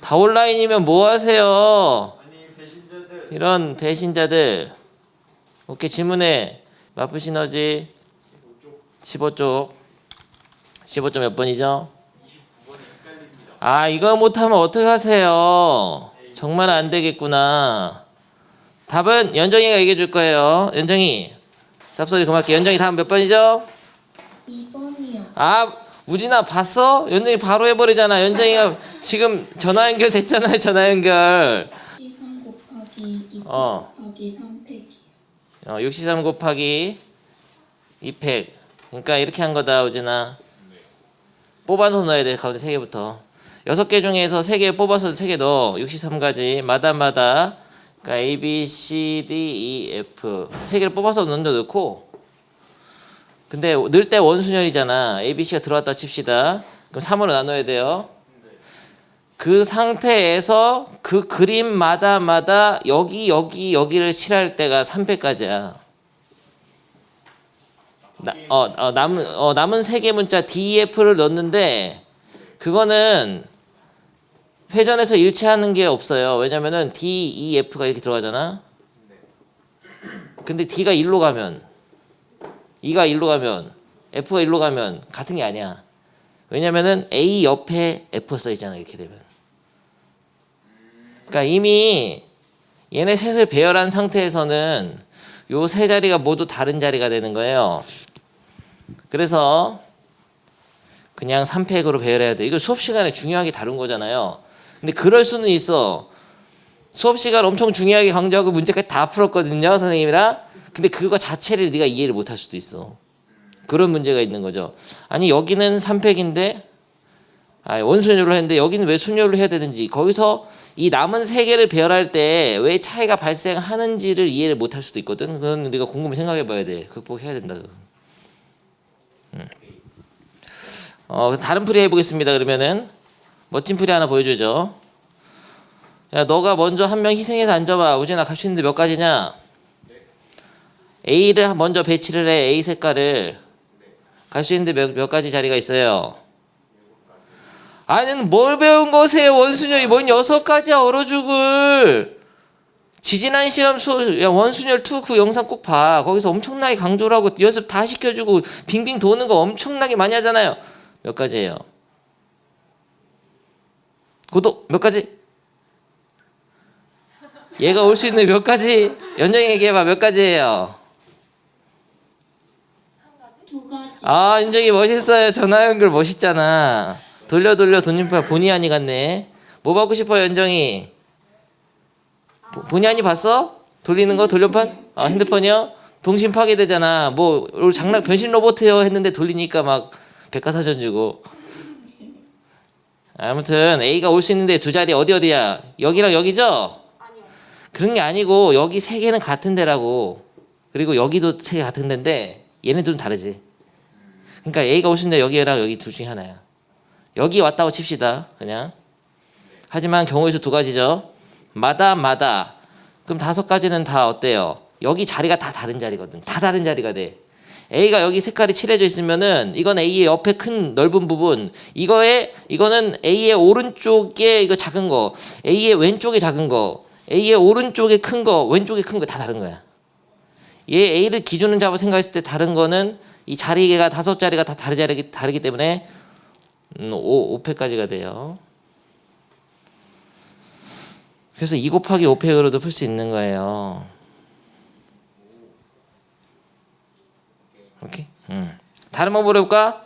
다 온라인이면 뭐 하세요? 아니 배신자들. 이런 배신자들. 오케이, 질문해. 마프 시너지 15쪽. 15쪽 몇 번이죠? 29번 헷갈립니다. 아, 이거 못하면 어떡하세요? 정말 안 되겠구나. 답은 연정이가 얘기해 줄 거예요. 연정이. 잡소리 그만할게. 연정이 다음 몇 번이죠? 2번이요. 아, 우진아 봤어? 연정이 바로 해버리잖아. 연정이가 지금 전화 연결 됐잖아요. 전화 연결. 3 곱하기 2 어. 곱하기 3팩이요. 63 곱하기 2팩. 그러니까 이렇게 한 거다, 우진아. 뽑아서 넣어야 돼. 가운데 3개부터. 6개 중에서 3개 뽑아서 3개 넣어. 63가지. 마다. 그러니까 A, B, C, D, E, F. 3개를 뽑아서 넣고. 근데 넣을 때 원순열이잖아. A, B, C가 들어왔다 칩시다. 그럼 3으로 나눠야 돼요. 그 상태에서 그 그림마다 여기를 칠할 때가 3패까지야. 남은 3개 문자 DEF를 넣었는데 그거는 회전에서 일치하는 게 없어요. 왜냐면은 DEF가 이렇게 들어가잖아. 근데 D가 1로 가면, E가 1로 가면, F가 1로 가면 같은 게 아니야. 왜냐면은 A 옆에 F 써 있잖아. 이렇게 되면. 그러니까 이미 얘네 셋을 배열한 상태에서는 요 세 자리가 모두 다른 자리가 되는 거예요. 그래서 그냥 3팩으로 배열해야 돼. 이거 수업 시간에 중요하게 다룬 거잖아요. 근데 그럴 수는 있어. 수업 시간 엄청 중요하게 강조하고 문제까지 다 풀었거든요, 선생님이랑. 근데 그거 자체를 네가 이해를 못 할 수도 있어. 그런 문제가 있는 거죠. 아니 여기는 3팩인데 원순열로 했는데 여기는 왜 순열로 해야 되는지, 거기서 이 남은 3개를 배열할 때 왜 차이가 발생하는지를 이해를 못 할 수도 있거든. 그건 우리가 곰곰이 생각해 봐야 돼. 극복해야 된다. 다른 풀이 해보겠습니다. 그러면은 멋진 풀이 하나 보여주죠. 야, 너가 먼저 한 명 희생해서 앉아봐. 우진아, 갈 수 있는데 몇 가지냐? A를 먼저 배치를 해. A 색깔을. 갈 수 있는데 몇 가지 자리가 있어요? 아니, 뭘 배운 거세요? 원순열이 뭔 6가지야, 얼어 죽을. 지지난 시험 야, 원순열 2 그 영상 꼭 봐. 거기서 엄청나게 강조를 하고 연습 다 시켜주고 빙빙 도는 거 엄청나게 많이 하잖아요. 몇 가지예요? 고도 몇 가지? 얘가 올 수 있는 몇 가지? 연정이 얘기해봐. 몇 가지예요? 2가지. 아, 윤정이 멋있어요. 전화 연결 멋있잖아. 돌려 돈님파 본의 아니 같네. 뭐 받고 싶어요, 연정이? 본의 아니 봤어? 돌리는 거 돌려판? 핸드폰이요? 동심 파괴되잖아. 뭐 장난 변신 로봇이요 했는데 돌리니까 막 백과사전 주고. 아무튼 A가 올 수 있는데 두 자리 어디야? 여기랑 여기죠? 아니요. 그런 게 아니고 여기 3개는 같은 데라고. 그리고 여기도 3개 같은 데인데 얘네 둘은 다르지. 그러니까 A가 올 수 있는데 여기랑 여기 둘 중에 하나야. 여기 왔다고 칩시다. 그냥. 하지만 경우의 수 2가지죠. 마다. 그럼 5가지는 다 어때요? 여기 자리가 다 다른 자리거든. 다 다른 자리가 돼. A가 여기 색깔이 칠해져 있으면은 이건 A의 옆에 큰 넓은 부분, 이거는 A의 오른쪽에 이거 작은 거, A의 왼쪽에 작은 거, A의 오른쪽에 큰 거, 왼쪽에 큰 거 다 다른 거야. 얘 A를 기준을 잡아 생각했을 때 다른 거는 이 자리가 5자리가 다 다르기 때문에 5패까지가 돼요. 그래서 2 곱하기 5팩으로도 풀 수 있는 거예요. 오케이? 다른 방법으로 해볼까?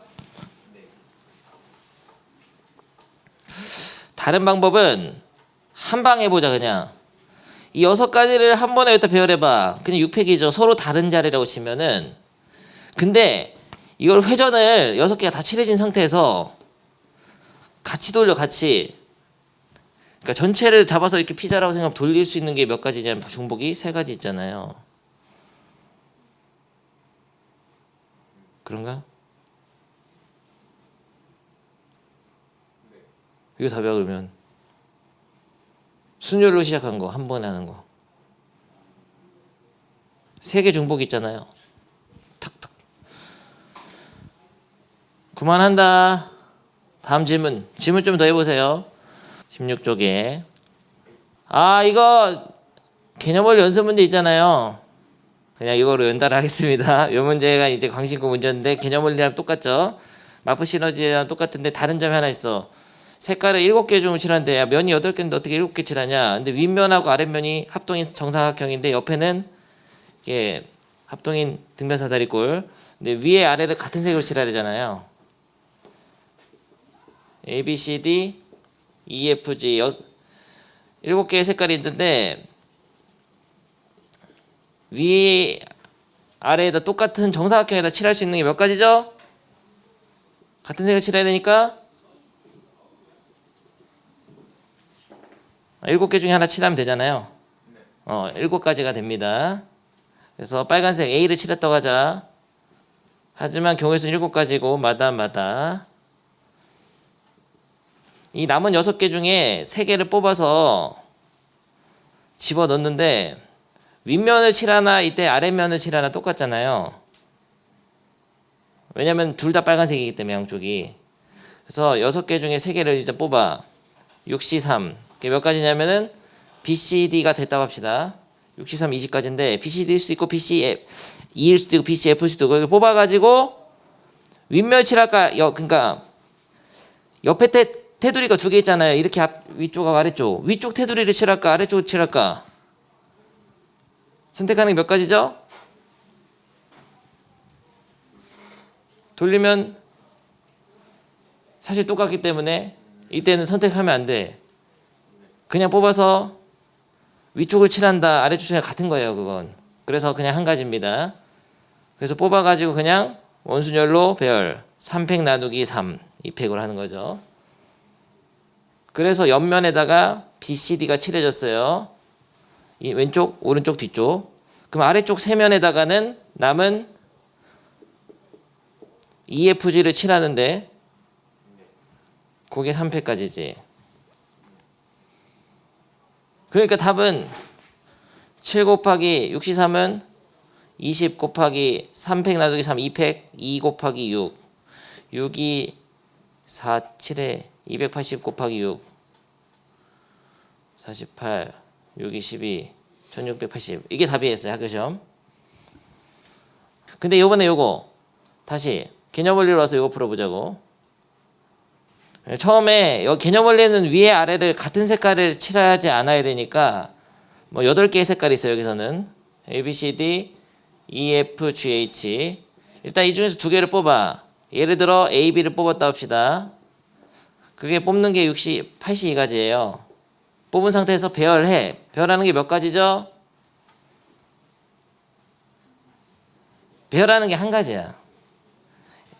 다른 방법은 한 방 해보자. 그냥 이 6가지를 한 번에 여기다 배열해봐. 그냥 6팩이죠. 서로 다른 자리라고 치면은. 근데 이걸 회전을 6개가 다 칠해진 상태에서 같이 돌려. 같이. 그러니까 전체를 잡아서 이렇게 피자라고 생각하면 돌릴 수 있는 게 몇 가지냐면 중복이 3가지 있잖아요. 그런가? 이거 답이야. 그러면 순열로 시작한 거 한 번에 하는 거 3개 중복 있잖아요. 탁탁. 그만한다. 다음 질문 좀 더 해보세요. 16쪽에 이거 개념원리 연습 문제 있잖아요. 그냥 이거로 연달아하겠습니다. 이 문제가 이제 광신구 문제인데 개념원리랑 똑같죠. 마프 시너지랑 똑같은데 다른 점이 하나 있어. 색깔을 7개 좀 칠하는데 면이 8개인데 어떻게 7개 칠하냐. 근데 윗면하고 아랫면이 합동인 정사각형인데 옆에는 이게 합동인 등변사다리꼴. 근데 위에 아래를 같은 색으로 칠해야 되잖아요. A, B, C, D, E, F, G 7개의 색깔이 있는데 위 아래에다 똑같은 정사각형에다 칠할 수 있는 게 몇 가지죠? 같은 색을 칠해야 되니까 7개 중에 하나 칠하면 되잖아요. 7가지가 됩니다. 그래서 빨간색 A를 칠했다고 하자. 하지만 경우의 수는 7가지고 마다 이 남은 6개 중에 3개를 뽑아서 집어넣는데 윗면을 칠하나 이때 아랫면을 칠하나 똑같잖아요. 왜냐면 둘 다 빨간색이기 때문에 양쪽이. 그래서 6개 중에 3개를 이제 뽑아 6C3 그게 몇 가지냐면은 BCD가 됐다고 합시다. 6C3 20가지인데 BCD일 수도 있고 BCE일 수도 있고 BCF일 수도 있고 이렇게 뽑아가지고 윗면 칠할까 그러니까 옆에 테두리가 2개 있잖아요. 이렇게 위쪽하고 아래쪽. 위쪽 테두리를 칠할까 아래쪽을 칠할까? 선택하는 게 몇 가지죠? 돌리면 사실 똑같기 때문에 이때는 선택하면 안 돼. 그냥 뽑아서 위쪽을 칠한다 아래쪽 칠한다 같은 거예요. 그건. 그래서 그냥 한 가지입니다. 그래서 뽑아가지고 그냥 원순열로 배열 3팩 나누기 3 2팩으로 하는 거죠. 그래서 옆면에다가 BCD가 칠해졌어요. 이 왼쪽, 오른쪽, 뒤쪽. 그럼 아래쪽 세면에다가는 남은 EFG를 칠하는데 그게 3팩까지지. 그러니까 답은 7 곱하기 6C3은 20 곱하기 3팩 나누기 3 2팩 2 곱하기 6 6이 4 7에 280 곱하기 6 48 6이 12 1680 이게 답이었어요. 학교시험. 근데 요번에 요거 다시 개념원리로 와서 요거 풀어보자고. 처음에 여기 개념원리는 위에 아래를 같은 색깔을 칠하지 않아야 되니까 뭐 8개의 색깔이 있어요. 여기서는 A, B, C, D, E, F, G, H. 일단 이 중에서 2개를 뽑아. 예를 들어 A, B를 뽑았다 합시다. 그게 뽑는 게 82가지예요. 뽑은 상태에서 배열해. 배열하는 게 몇 가지죠? 배열하는 게 한 가지야.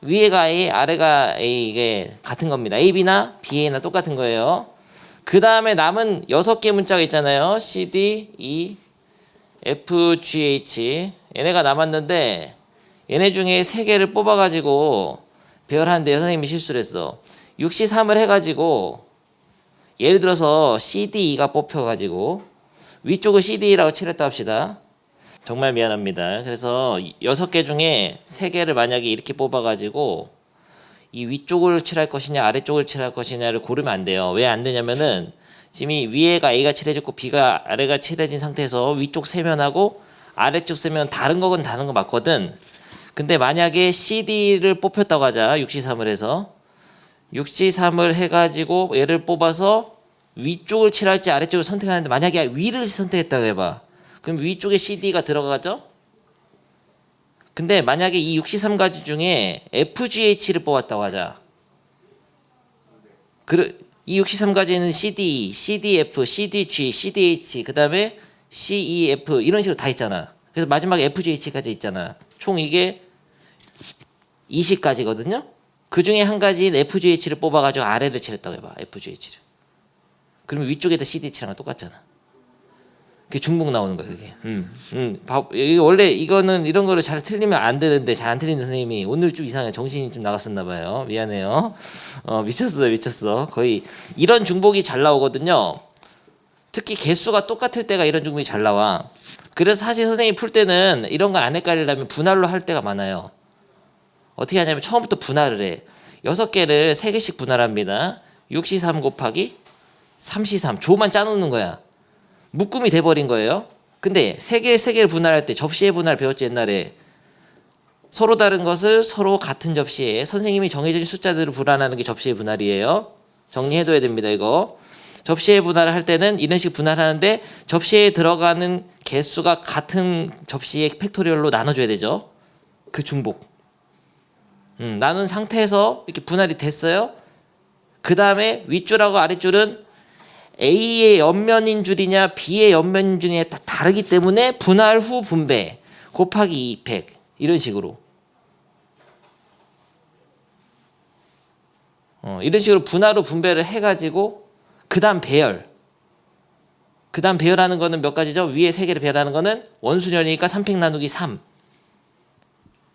위에가 A, 아래가 A 이게 같은 겁니다. A, B나 B, A나 똑같은 거예요. 그 다음에 남은 6개 문자가 있잖아요. C, D, E, F, G, H. 얘네가 남았는데 얘네 중에 3개를 뽑아가지고 배열하는데 선생님이 실수를 했어. 6C3을 해가지고 예를 들어서 CDE가 뽑혀가지고 위쪽을 CDE라고 칠했다 합시다. 정말 미안합니다. 그래서 6개 중에 3개를 만약에 이렇게 뽑아가지고 이 위쪽을 칠할 것이냐 아래쪽을 칠할 것이냐를 고르면 안 돼요. 왜 안 되냐면은 지금 이 위에가 A가 칠해졌고 B가 아래가 칠해진 상태에서 위쪽 세면하고 아래쪽 세면 다른 거건 다른 거 맞거든. 근데 만약에 CD를 뽑혔다고 하자. 6C3을 해서 6C3을 해가지고 얘를 뽑아서 위쪽을 칠할지 아래쪽을 선택하는데 만약에 위를 선택했다고 해봐. 그럼 위쪽에 CD가 들어가죠? 근데 만약에 이 6C3가지 중에 FGH를 뽑았다고 하자. 이 63가지는 CD, CDF, CDG, CDH, 그 다음에 CEF 이런 식으로 다 있잖아. 그래서 마지막에 FGH까지 있잖아. 총 이게 20가지거든요. 그 중에 한 가지인 FGH를 뽑아가지고 아래를 칠했다고 해봐. FGH를. 그러면 위쪽에다 CDH랑 똑같잖아. 그게 중복 나오는 거야 그게. 이게 원래 이거는 이런 거를 잘 틀리면 안 되는데 잘 안 틀리는 선생님이 오늘 좀 이상해. 정신이 좀 나갔었나 봐요. 미안해요. 미쳤어. 거의 이런 중복이 잘 나오거든요. 특히 개수가 똑같을 때가 이런 중복이 잘 나와. 그래서 사실 선생님이 풀 때는 이런 거 안 헷갈리려면 분할로 할 때가 많아요. 어떻게 하냐면 처음부터 분할을 해. 6개를 3개씩 분할합니다. 6C3 곱하기 3C3 조만 짜놓는 거야. 묶음이 돼버린 거예요. 근데 세 개를 분할할 때 접시의 분할 배웠지 옛날에. 서로 다른 것을 서로 같은 접시에 선생님이 정해진 숫자들을 분할하는 게 접시의 분할이에요. 정리해둬야 됩니다. 이거 접시의 분할을 할 때는 이런 식 분할하는데 접시에 들어가는 개수가 같은 접시의 팩토리얼로 나눠줘야 되죠. 그 중복. 나눈 상태에서 이렇게 분할이 됐어요. 그 다음에 윗줄하고 아랫줄은 A의 옆면인 줄이냐 B의 옆면인 줄이냐 다 다르기 때문에 분할 후 분배 곱하기 200 이런 식으로 이런 식으로 분할 후 분배를 해가지고 그 다음 배열. 그 다음 배열하는 거는 몇 가지죠? 위에 세 개를 배열하는 거는 원순열이니까 3팩 나누기 3.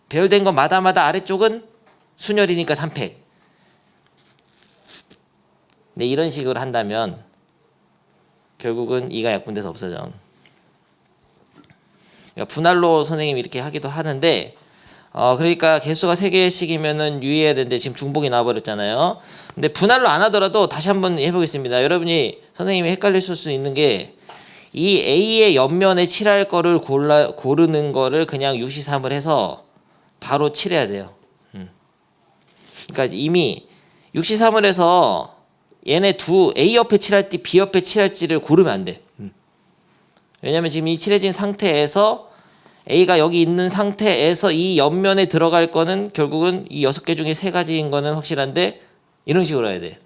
배열된 거 마다마다 아래쪽은 순열이니까 3팩. 네, 이런 식으로 한다면 결국은 2가 약분돼서 없어져. 그러니까 분할로 선생님이 이렇게 하기도 하는데 그러니까 개수가 3개씩이면은 유의해야 되는데 지금 중복이 나와버렸잖아요. 근데 분할로 안 하더라도 다시 한번 해보겠습니다. 여러분이 선생님이 헷갈리실 수 있는 게 이 A의 옆면에 칠할 거를 고르는 거를 그냥 유시삼을 해서 바로 칠해야 돼요. 그러니까 이미 유시삼을 해서 얘네 두 A 옆에 칠할지 B 옆에 칠할지를 고르면 안 돼. 왜냐면 지금 이 칠해진 상태에서 A가 여기 있는 상태에서 이 옆면에 들어갈 거는 결국은 이 6개 중에 3가지인 거는 확실한데 이런 식으로 해야 돼.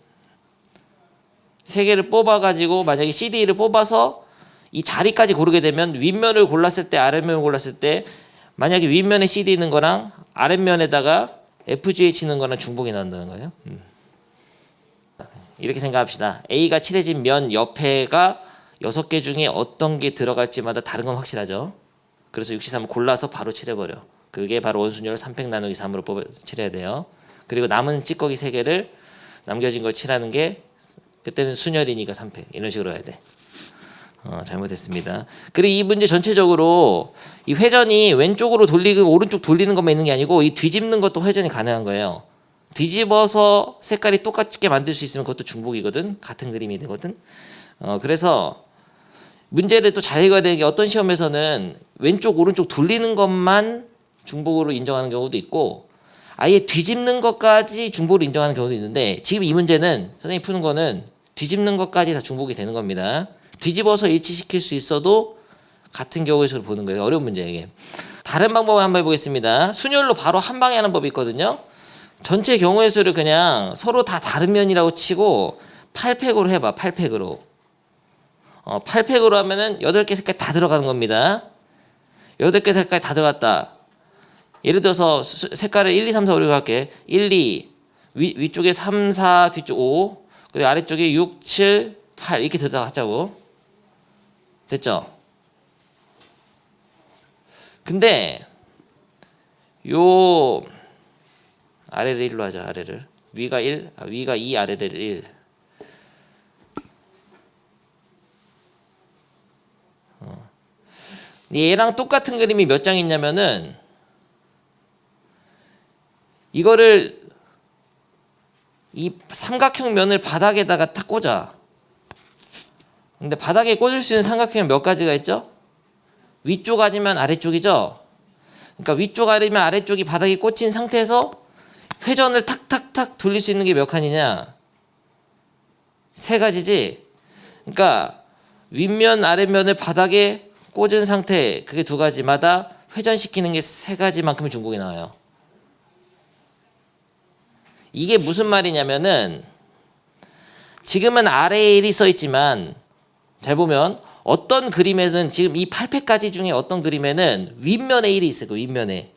3개를 뽑아가지고 만약에 CD를 뽑아서 이 자리까지 고르게 되면 윗면을 골랐을 때 아랫면을 골랐을 때 만약에 윗면에 CD 있는 거랑 아랫면에다가 FGH 있는 거랑 중복이 나온다는 거예요. 이렇게 생각합시다. A가 칠해진 면 옆에가 6개 중에 어떤 게 들어갈지마다 다른 건 확실하죠. 그래서 63을 골라서 바로 칠해버려. 그게 바로 원순열 3팩 나누기 3으로 칠해야 돼요. 그리고 남은 찌꺼기 3개를 남겨진 걸 칠하는 게 그때는 순열이니까 3팩 이런 식으로 해야 돼. 잘못했습니다. 그리고 이 문제 전체적으로 이 회전이 왼쪽으로 돌리고 오른쪽 돌리는 것만 있는 게 아니고 이 뒤집는 것도 회전이 가능한 거예요. 뒤집어서 색깔이 똑같게 만들 수 있으면 그것도 중복이거든. 같은 그림이 되거든. 그래서 문제를 또 잘 읽어야 되는 게 어떤 시험에서는 왼쪽 오른쪽 돌리는 것만 중복으로 인정하는 경우도 있고 아예 뒤집는 것까지 중복으로 인정하는 경우도 있는데 지금 이 문제는 선생님이 푸는 거는 뒤집는 것까지 다 중복이 되는 겁니다. 뒤집어서 일치시킬 수 있어도 같은 경우의 수로 보는 거예요. 어려운 문제예요 이게. 다른 방법을 한번 해보겠습니다. 순열로 바로 한 방에 하는 법이 있거든요. 전체 경우의 수를 그냥 서로 다 다른 면이라고 치고 8팩으로 해봐. 8팩으로. 8팩으로 하면은 8개 색깔 다 들어가는 겁니다. 8개 색깔 다 들어갔다. 예를 들어서 색깔을 1, 2, 3, 4, 5, 6 할게. 1, 2 위쪽에 3, 4 뒤쪽 5 그리고 아래쪽에 6, 7, 8 이렇게 들어가자고. 됐죠? 근데 요 아래를 1로 하자. 아래를 위가 1 위가 2 아래를 1 얘랑 똑같은 그림이 몇 장 있냐면은 이거를 이 삼각형 면을 바닥에다가 탁 꽂아. 근데 바닥에 꽂을 수 있는 삼각형 몇 가지가 있죠? 위쪽 아니면 아래쪽이죠? 그러니까 위쪽 아니면 아래쪽이 바닥에 꽂힌 상태에서 회전을 탁탁탁 돌릴 수 있는 게 몇 칸이냐? 3가지지? 그러니까 윗면 아랫면을 바닥에 꽂은 상태 그게 2가지마다 회전시키는 게 3가지만큼의 중복이 나와요. 이게 무슨 말이냐면은 지금은 아래에 1이 써 있지만 잘 보면 어떤 그림에는 지금 이 8팩까지 중에 어떤 그림에는 윗면에 1이 있을 거예요. 윗면에.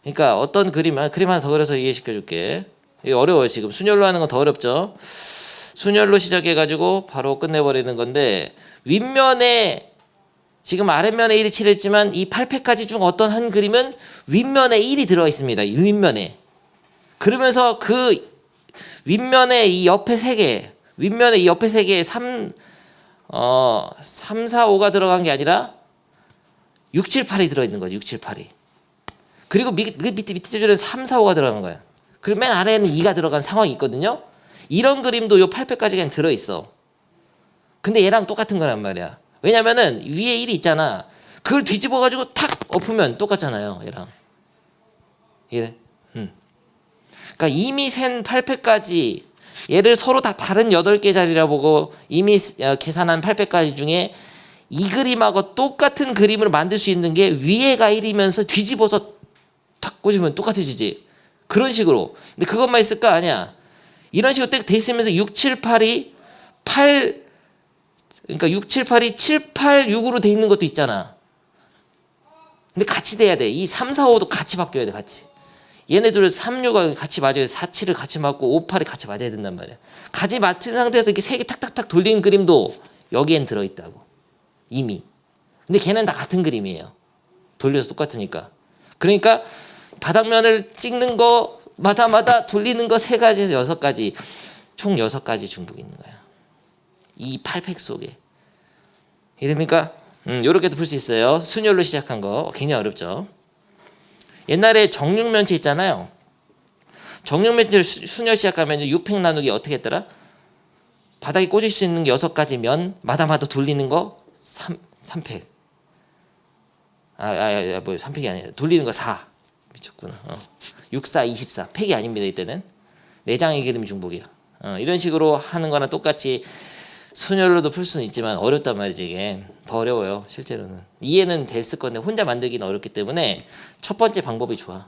그러니까 어떤 그림 하나 더 그려서 이해시켜 줄게. 이게 어려워요. 지금 순열로 하는 건 더 어렵죠. 순열로 시작해 가지고 바로 끝내버리는 건데 윗면에 지금 아랫면에 1이 칠했지만 이 8팩까지 중 어떤 한 그림은 윗면에 1이 들어 있습니다. 윗면에. 그러면서 그 윗면에 이 옆에 3개, 윗면에 이 옆에 3개에 3, 4, 5가 들어간 게 아니라 6, 7, 8이 들어있는 거지. 6, 7, 8이. 그리고 밑에 줄에는 3, 4, 5가 들어가는 거야. 그리고 맨 아래에는 2가 들어간 상황이 있거든요. 이런 그림도 요 8팩까지 그냥 들어있어. 근데 얘랑 똑같은 거란 말이야. 왜냐면은 위에 1이 있잖아. 그걸 뒤집어 가지고 탁 엎으면 똑같잖아요. 얘랑. 이래. 그러니까 이미 센 8패까지 얘를 서로 다 다른 8개 자리라 보고 이미 계산한 8패까지 중에 이 그림하고 똑같은 그림을 만들 수 있는 게 위에가 1이면서 뒤집어서 탁 꽂으면 똑같아지지. 그런 식으로. 근데 그것만 있을까? 아니야. 이런 식으로 딱 돼 있으면서 6, 7, 8이 8 그러니까 6, 7, 8이 7, 8, 6으로 돼 있는 것도 있잖아. 근데 같이 돼야 돼. 이 3, 4, 5도 같이 바뀌어야 돼. 같이. 얘네들 3, 6가 같이 맞아야 돼. 4, 7을 같이 맞고 5, 8이 같이 맞아야 된단 말이야. 같이 맞춘 상태에서 이렇게 세 개 탁탁탁 돌리는 그림도 여기엔 들어있다고. 이미. 근데 걔는 다 같은 그림이에요. 돌려서 똑같으니까. 그러니까 바닥면을 찍는 거마다 돌리는 거 3가지에서 6가지. 총 6가지 중복이 있는 거야. 이 8팩 속에. 이해됩니까? 요렇게도 풀 수 있어요. 순열로 시작한 거 굉장히 어렵죠. 옛날에 정육면체 있잖아요. 정육면체를 순열 시작하면 6팩 나누기 어떻게 했더라? 바닥에 꽂을 수 있는 게 6가지 면 마다마다 돌리는 거 3팩. 뭐 3팩이 아니라 돌리는 거 4. 미쳤구나. 6, 4, 24. 팩이 아닙니다. 이때는. 4장의 그림 중복이야. 이런 식으로 하는 거랑 똑같이 순열로도 풀 수는 있지만 어렵단 말이지. 이게 더 어려워요. 실제로는 이해는 됐을 건데 혼자 만들기는 어렵기 때문에 첫 번째 방법이 좋아.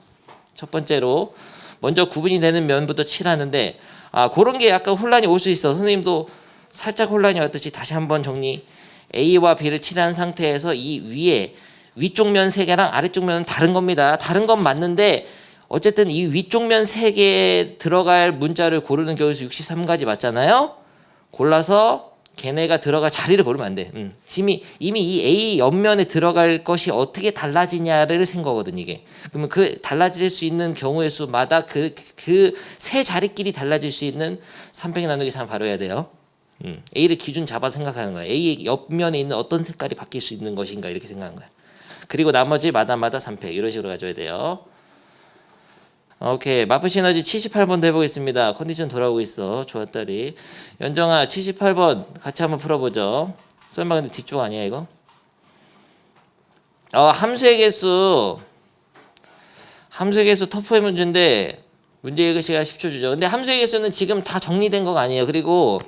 첫 번째로 먼저 구분이 되는 면부터 칠하는데 그런 게 약간 혼란이 올 수 있어. 선생님도 살짝 혼란이 왔듯이 다시 한번 정리. A와 B를 칠한 상태에서 이 위에 위쪽 면 3개랑 아래쪽 면은 다른 겁니다. 다른 건 맞는데 어쨌든 이 위쪽 면 3개에 들어갈 문자를 고르는 경우에서 63가지 맞잖아요. 골라서 걔네가 들어갈 자리를 고르면 안 돼. 이미 이 A 옆면에 들어갈 것이 어떻게 달라지냐를 센 거거든 이게. 그러면 그 달라질 수 있는 경우의 수마다 그 세 자리끼리 달라질 수 있는 3팩 나누기 3 바로 해야 돼요. A를 기준 잡아서 생각하는 거야. A의 옆면에 있는 어떤 색깔이 바뀔 수 있는 것인가 이렇게 생각하는 거야. 그리고 나머지 마다마다 3팩 이런 식으로 가져야 돼요. 오케이. 마프 시너지 78번도 해보겠습니다. 컨디션 돌아오고 있어. 좋았다리. 연정아 78번 같이 한번 풀어보죠. 설마 근데 뒤쪽 아니야 이거? 함수의 개수 터프의 문제인데 문제 읽을 시간 10초 주죠. 근데 함수의 개수는 지금 다 정리된 거가 아니에요. 그리고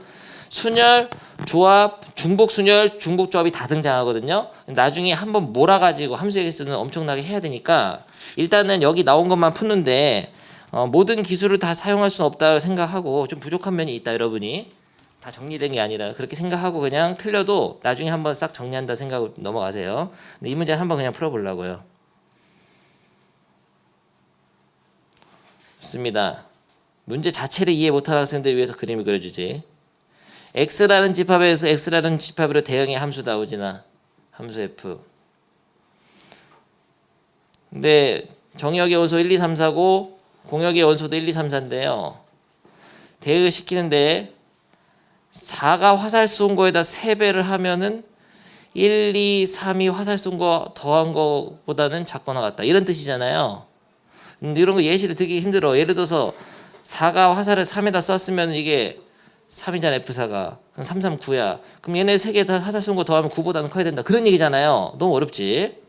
순열, 조합, 중복 순열, 중복 조합이 다 등장하거든요. 나중에 한번 몰아가지고 함수의 개수는 엄청나게 해야 되니까 일단은 여기 나온 것만 푸는데 모든 기술을 다 사용할 수는 없다고 생각하고 좀 부족한 면이 있다. 여러분이 다 정리된 게 아니라 그렇게 생각하고 그냥 틀려도 나중에 한번 싹 정리한다 생각으로 넘어가세요. 근데 이 문제는 한번 그냥 풀어보려고요. 좋습니다. 문제 자체를 이해 못하는 학생들 위해서 그림을 그려주지. x라는 집합에서 x라는 집합으로 대응의 함수 나오지나 함수 f. 근데 정역의 원소 1, 2, 3, 4고 공역의 원소도 1, 2, 3, 4인데요. 대응을 시키는데 4가 화살 쏜 거에다 3배를 하면은 1, 2, 3이 화살 쏜 거 더한 거보다는 작거나 같다. 이런 뜻이잖아요. 근데 이런 거 예시를 듣기 힘들어. 예를 들어서 4가 화살을 3에다 쐈으면 이게 3이잖아 F4가. 그럼 3, 3, 9야. 그럼 얘네 3개 다 화살 쏜 거 더하면 9보다는 커야 된다. 그런 얘기잖아요. 너무 어렵지?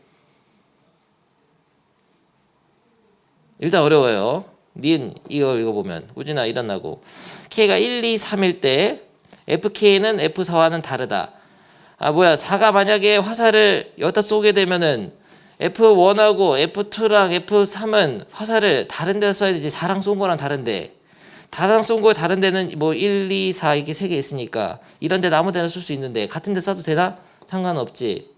일단 어려워요. 닌 이거 읽어보면 우진아 일어나고 K가 1, 2, 3일 때 FK는 F4와는 다르다. 4가 만약에 화살을 여기다 쏘게 되면은 F1하고 F2랑 F3은 화살을 다른 데서 쏴야 되지. 4랑 쏜 거랑 다른데 다른 쏜 거에 다른 데는 뭐 1, 2, 4 이렇게 3개 있으니까 이런 데는 아무 데나 쏠 수 있는데 같은 데 쏴도 되나? 상관없지.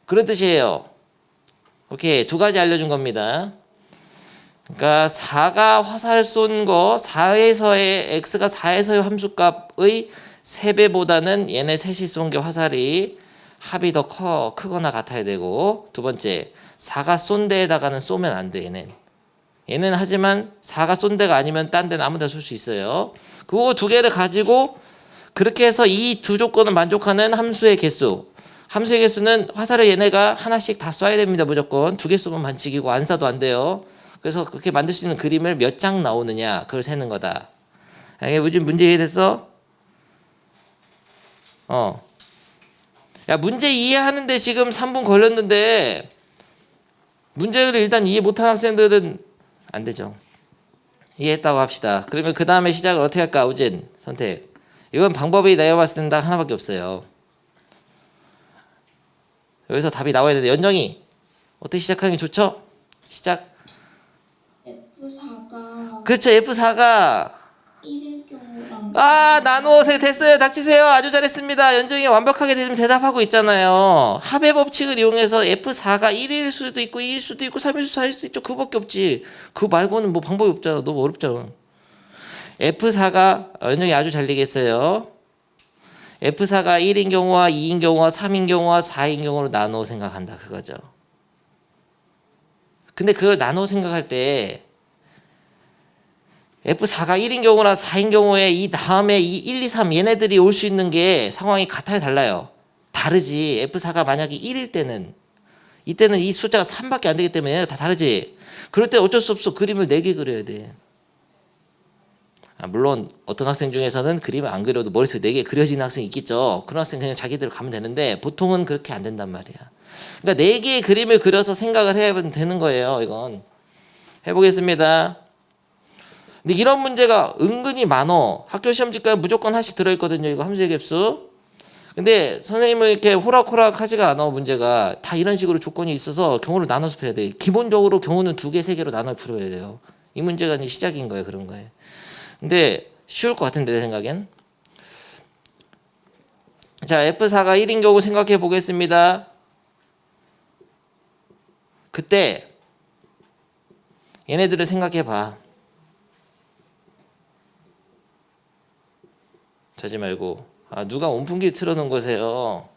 그런 뜻이에요. 오케이. 2가지 알려준 겁니다. 그러니까 4가 화살 쏜 거 4에서의 x가 4에서의 함수값의 3배보다는 얘네 셋이 쏜 게 화살이 합이 더 크거나 같아야 되고, 두 번째 4가 쏜 데에다가는 쏘면 안 돼. 얘는 하지만 4가 쏜 데가 아니면 딴 데는 아무 데나 쏠 수 있어요. 그거 2개를 가지고 그렇게 해서 이 두 조건을 만족하는 함수의 개수. 함수의 개수는 화살을 얘네가 하나씩 다 쏴야 됩니다. 무조건 2개 쏘면 반칙이고 안 쏴도 안 돼요. 그래서 그렇게 만들 수 있는 그림을 몇 장 나오느냐 그걸 세는 거다. 이게 우진 문제 이해됐어? 야, 문제 이해하는데 지금 3분 걸렸는데 문제를 일단 이해 못한 학생들은 안 되죠. 이해했다고 합시다. 그러면 그 다음에 시작을 어떻게 할까? 우진 선택. 이건 방법이 내가 봤을 때는 딱 하나밖에 없어요. 여기서 답이 나와야 되는데 연정이 어떻게 시작하는 게 좋죠? 시작. F4가 그렇죠. F4가 1일 경우랑 나누어서 됐어요. 닥치세요. 아주 잘했습니다. 연정이 완벽하게 지금 대답하고 있잖아요. 합의 법칙을 이용해서 F4가 1일 수도 있고 2일 수도 있고 3일 수도 4일 수도 있죠. 그거밖에 없지. 그거 말고는 뭐 방법이 없잖아. 너무 어렵잖아. F4가 연정이 아주 잘 되겠어요. F4가 1인 경우와 2인 경우와 3인 경우와 4인 경우로 나누어 생각한다. 그거죠. 근데 그걸 나누어 생각할 때 F4가 1인 경우나 4인 경우에 이 다음에 이 1, 2, 3 얘네들이 올 수 있는 게 상황이 같아요, 달라요? 다르지. F4가 만약에 1일 때는 이때는 이 숫자가 3밖에 안 되기 때문에 얘네가 다 다르지. 그럴 때 어쩔 수 없어. 그림을 4개 그려야 돼. 물론 어떤 학생 중에서는 그림을 안 그려도 머릿속에 4개 그려지는 학생이 있겠죠. 그런 학생 그냥 자기대로 가면 되는데 보통은 그렇게 안 된단 말이야. 그러니까 4개의 그림을 그려서 생각을 해야 되는 거예요. 이건 해보겠습니다. 근데 이런 문제가 은근히 많어. 학교 시험지가 무조건 하나씩 들어있거든요. 이거 함수의 갭수. 근데 선생님은 이렇게 호락호락 하지가 않아. 문제가 다 이런 식으로 조건이 있어서 경우를 나눠서 풀어야 돼. 기본적으로 경우는 2개, 3개로 나눠 풀어야 돼요. 이 문제가 이제 시작인 거예요. 그런 거예요. 근데 쉬울 것 같은데 내 생각엔. 자, F4가 1인 경우 생각해 보겠습니다. 그때 얘네들을 생각해 봐. 자지 말고. 누가 온풍기 틀어놓은 거세요?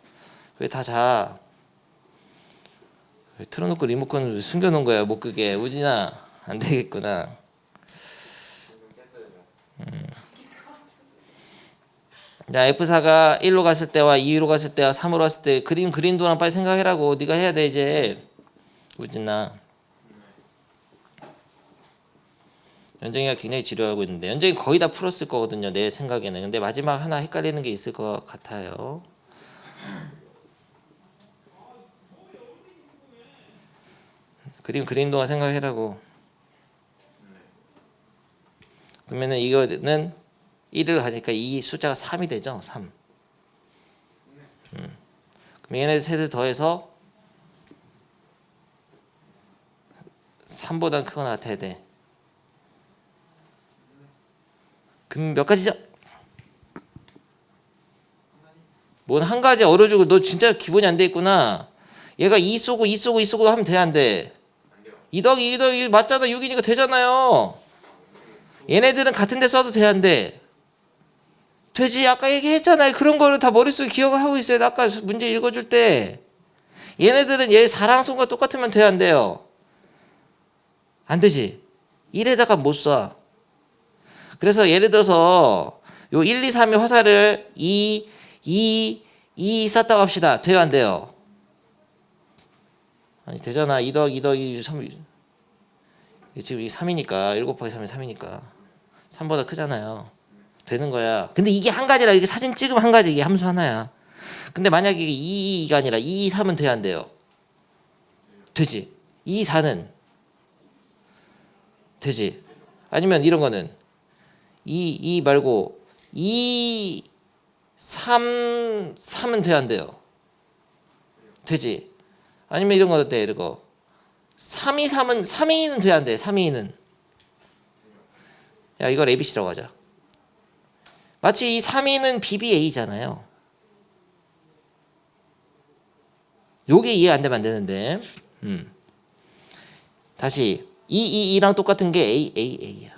왜 다 자? 왜 틀어놓고 리모컨 숨겨놓은 거야? 못 끄게. 우진아, 안 되겠구나. 자, F4가 1로 갔을 때와 2로 갔을 때와 3으로 갔을 때 그린 동안 빨리 생각해라고. 네가 해야 돼 이제. 우진아. 연정이가 굉장히 지루하고 있는데 연정이 거의 다 풀었을 거거든요. 내 생각에는. 근데 마지막 하나 헷갈리는 게 있을 것 같아요. 그린 동안 생각해라고. 그러면은 이거는 1을 가니까 이 숫자가 3이 되죠. 3. 그럼 얘네 셋을 더해서 3보다 크거나 같아야 돼. 그럼 몇 가지죠? 뭔 한 가지 어려주고 너 진짜 기본이 안 돼 있구나. 얘가 2 쏘고 2 쏘고 2 쏘고 하면 돼, 안 돼? 2 더하기 2 더하기 2 맞잖아. 6이니까 되잖아요. 얘네들은 같은 데 써도 돼, 안 돼? 되지. 아까 얘기했잖아요. 그런 거를 다 머릿속에 기억을 하고 있어요. 아까 문제 읽어줄 때. 얘네들은 얘 4랑 손과 똑같으면 돼, 안 돼요? 안 되지. 1에다가 못 쏴. 그래서 예를 들어서 요 1, 2, 3의 화살을 2 쐈다고 합시다. 돼요, 안 돼요? 아니, 되잖아. 2 더하기 2 더하기 3. 지금 이게 3이니까 7 곱하기 3이 3이니까 3보다 크잖아요. 되는 거야. 근데 이게 한 가지라. 이게 사진 찍으면 한 가지. 이게 함수 하나야. 근데 만약에 이게 2가 아니라 2, 3은 돼야 안 돼요? 되지. 2, 4는 되지. 아니면 이런 거는 2 말고 2, 3은 돼야 안 돼요? 되지. 아니면 이런 거 어때? 이거 3, 2, 3은 3, 2는 돼야 안 돼? 3, 2는 야, 이걸 ABC라고 하자. 마치 이 3, 2는 BBA잖아요. 요게 이해 안 되면 안 되는데. 다시 2랑 똑같은 게 A야.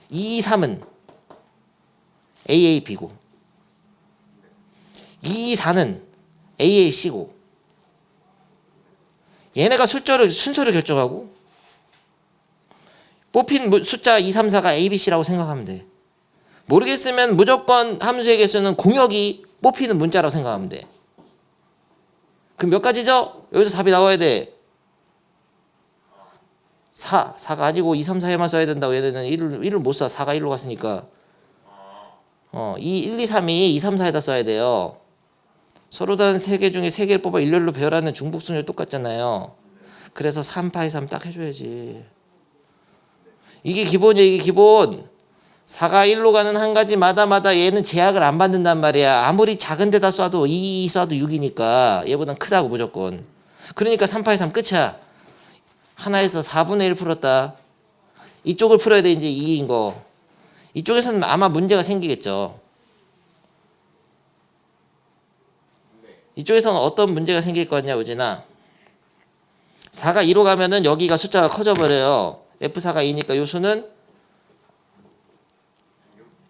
2, 3은 AAB고 2, 4는 AAC고 얘네가 순서를 결정하고 뽑힌 숫자 2, 3, 4가 ABC라고 생각하면 돼. 모르겠으면 무조건 함수의 개수는 공역이 뽑히는 문자라고 생각하면 돼. 그럼 몇 가지죠? 여기서 답이 나와야 돼. 4가 아니고 2, 3, 4에만 써야 된다고. 얘네는 1을 못 써. 4가 1로 갔으니까. 1, 2, 3이 2, 3, 4에다 써야 돼요. 서로 다른 3개 중에 3개를 뽑아 일렬로 배열하는 중복순열 똑같잖아요. 그래서 3파이 3 딱 해줘야지. 이게 기본이야. 이게 기본. 4가 1로 가는 한 가지마다 얘는 제약을 안 받는단 말이야. 아무리 작은 데다 쏴도 2 쏴도 6이니까 얘보단 크다고 무조건. 그러니까 3파이 3 끝이야. 하나에서 4분의 1 풀었다. 이쪽을 풀어야 돼. 이제 2인 거. 이쪽에서는 아마 문제가 생기겠죠. 이쪽에서는 어떤 문제가 생길 거냐 우진아. 4가 2로 가면은 여기가 숫자가 커져 버려요. F4가 2니까 요 수는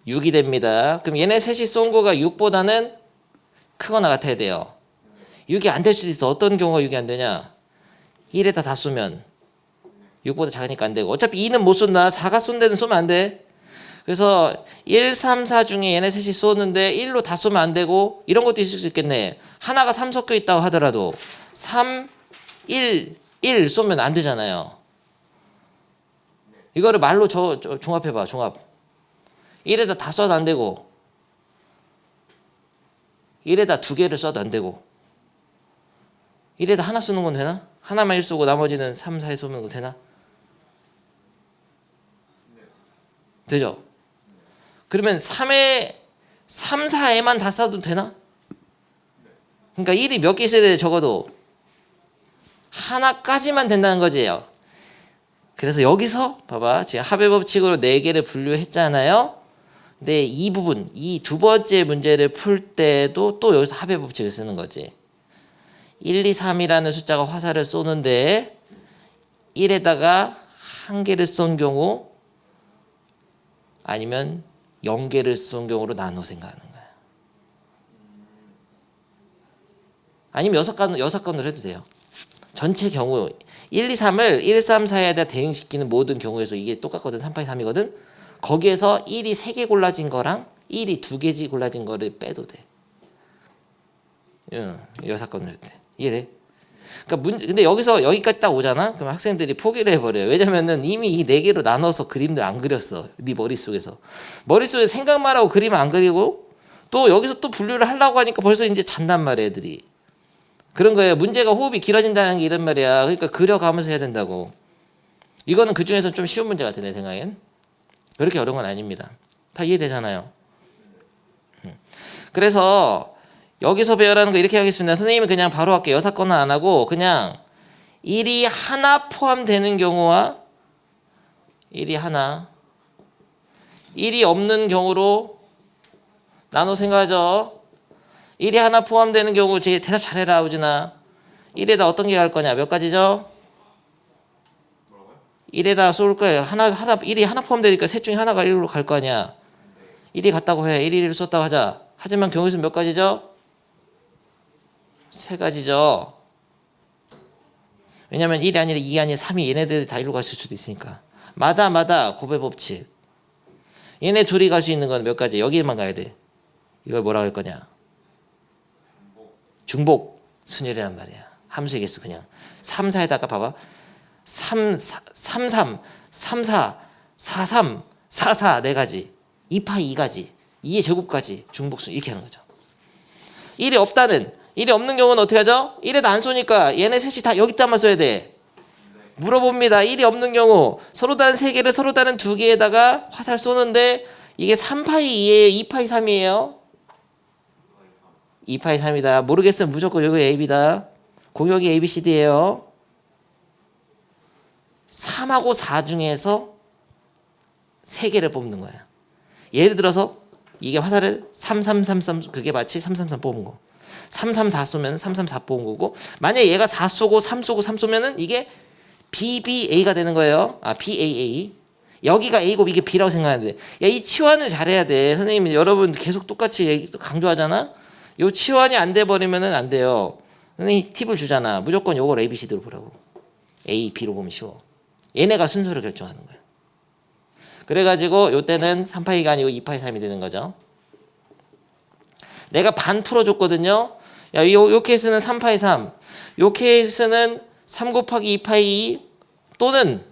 6이 됩니다. 그럼 얘네 셋이 쏜 거가 6보다는 크거나 같아야 돼요. 6이 안 될 수도 있어. 어떤 경우가 6이 안 되냐. 1에다 다 쏘면 6보다 작으니까 안 되고. 어차피 2는 못 쏜다. 4가 쏜 데는 쏘면 안 돼. 그래서 1, 3, 4 중에 얘네 셋이 쏘는데 1로 다 쏘면 안 되고 이런 것도 있을 수 있겠네. 하나가 3 섞여 있다고 하더라도 3, 1 쏘면 안 되잖아요. 이거를 말로 종합해봐. 종합. 1에다 다 써도 안 되고 1에다 2개를 써도 안 되고 1에다 하나 쏘는 건 되나? 하나만 1 쏘고 나머지는 3, 4에 쏘는 거 되나? 되죠? 그러면 3, 4에만 다 쏴도 되나? 그러니까 1이 몇 개 있어야 돼 적어도? 하나까지만 된다는 거지요. 그래서 여기서 봐봐. 지금 합의 법칙으로 4개를 분류했잖아요. 근데 이 부분, 이 두 번째 문제를 풀 때도 또 여기서 합의 법칙을 쓰는 거지. 1, 2, 3이라는 숫자가 화살을 쏘는데 1에다가 1개를 쏜 경우 아니면 0개를 쏜 경우로 나눠 생각하는 거야. 아니면 6건으로 해도 돼요. 전체 경우 1, 2, 3을 1, 3, 4에다 대응시키는 모든 경우에서 이게 똑같거든. 3파이 3이거든. 거기에서 1이 3개 골라진 거랑 1이 2개지 골라진 거를 빼도 돼. 6건으로 해도 돼. 이해돼? 그러니까 근데 여기서 여기까지 딱 오잖아. 그럼 학생들이 포기를 해버려요. 왜냐면은 이미 이 4개로 나눠서 그림들 안 그렸어. 네 머릿속에서 생각만 하고 그림 안 그리고 또 여기서 또 분류를 하려고 하니까 벌써 이제 잔단 말이야 애들이. 그런 거예요. 문제가 호흡이 길어진다는 게 이런 말이야. 그러니까 그려가면서 해야 된다고. 이거는 그 중에서 좀 쉬운 문제 같아 내 생각엔. 그렇게 어려운 건 아닙니다. 다 이해되잖아요. 그래서 여기서 배열하는 거 이렇게 하겠습니다. 선생님은 그냥 바로 할게요. 6건은 안 하고 그냥 1이 하나 포함되는 경우와 1이 하나 1이 없는 경우로 나눠 생각하죠. 1이 하나 포함되는 경우 제 대답 잘해라 우진아. 1에다 어떤 게 갈 거냐. 몇 가지죠? 1에다 쏠 거예요. 1이 하나 포함되니까 셋 중에 하나가 1로 갈 거 아니야. 1이 갔다고 해. 1을 쐈다고 하자. 하지만 경우 수는 몇 가지죠? 3가지죠. 왜냐면 1이 아니라 2이 아니라 3이 얘네들이 다 1로 갔을 수도 있으니까. 마다 고배 법칙. 얘네 둘이 갈 수 있는 건 몇 가지? 여기만 가야 돼. 이걸 뭐라고 할 거냐? 중복 순열이란 말이야. 함수의 개수 그냥 3, 4에다가 봐봐. 3, 3, 3, 3, 4, 4, 3, 4, 4 4가지. 2파이 2가지. 2의 제곱까지 중복순 이렇게 하는 거죠. 1이 없는 경우는 어떻게 하죠? 1에다 안 쏘니까 얘네 셋이 다 여기다만 써야 돼. 물어봅니다. 1이 없는 경우 서로 다른 3개를 서로 다른 2개에다가 화살 쏘는데 이게 3파이 2예요? 2파이 3이에요? 2파이 3이다. 모르겠으면 무조건 여기 AB다. 공역이 ABCD예요. 3하고 4 중에서 3개를 뽑는 거야. 예를 들어서 이게 화살을 3, 3, 3, 3 그게 마치 3, 3, 3 뽑은 거. 3, 3, 4 쏘면 3, 3, 4 뽑은 거고 만약에 얘가 4 쏘고 3 쏘고 3 쏘면은 이게 BBA가 되는 거예요. BAA. 여기가 A고 이게 B라고 생각하는데 야, 이 치환을 잘해야 돼. 선생님이 여러분 계속 똑같이 강조하잖아. 요 치환이 안 돼 버리면은 안 돼요. 선생님이 팁을 주잖아. 무조건 요걸 ABCD로 보라고. A, B로 보면 쉬워. 얘네가 순서를 결정하는 거야. 그래가지고 요때는 3파이가 아니고 2파이 3이 되는 거죠. 내가 반 풀어줬거든요. 야, 요 케이스는 3파이 3. 요 케이스는 3 곱하기 2파이 2 또는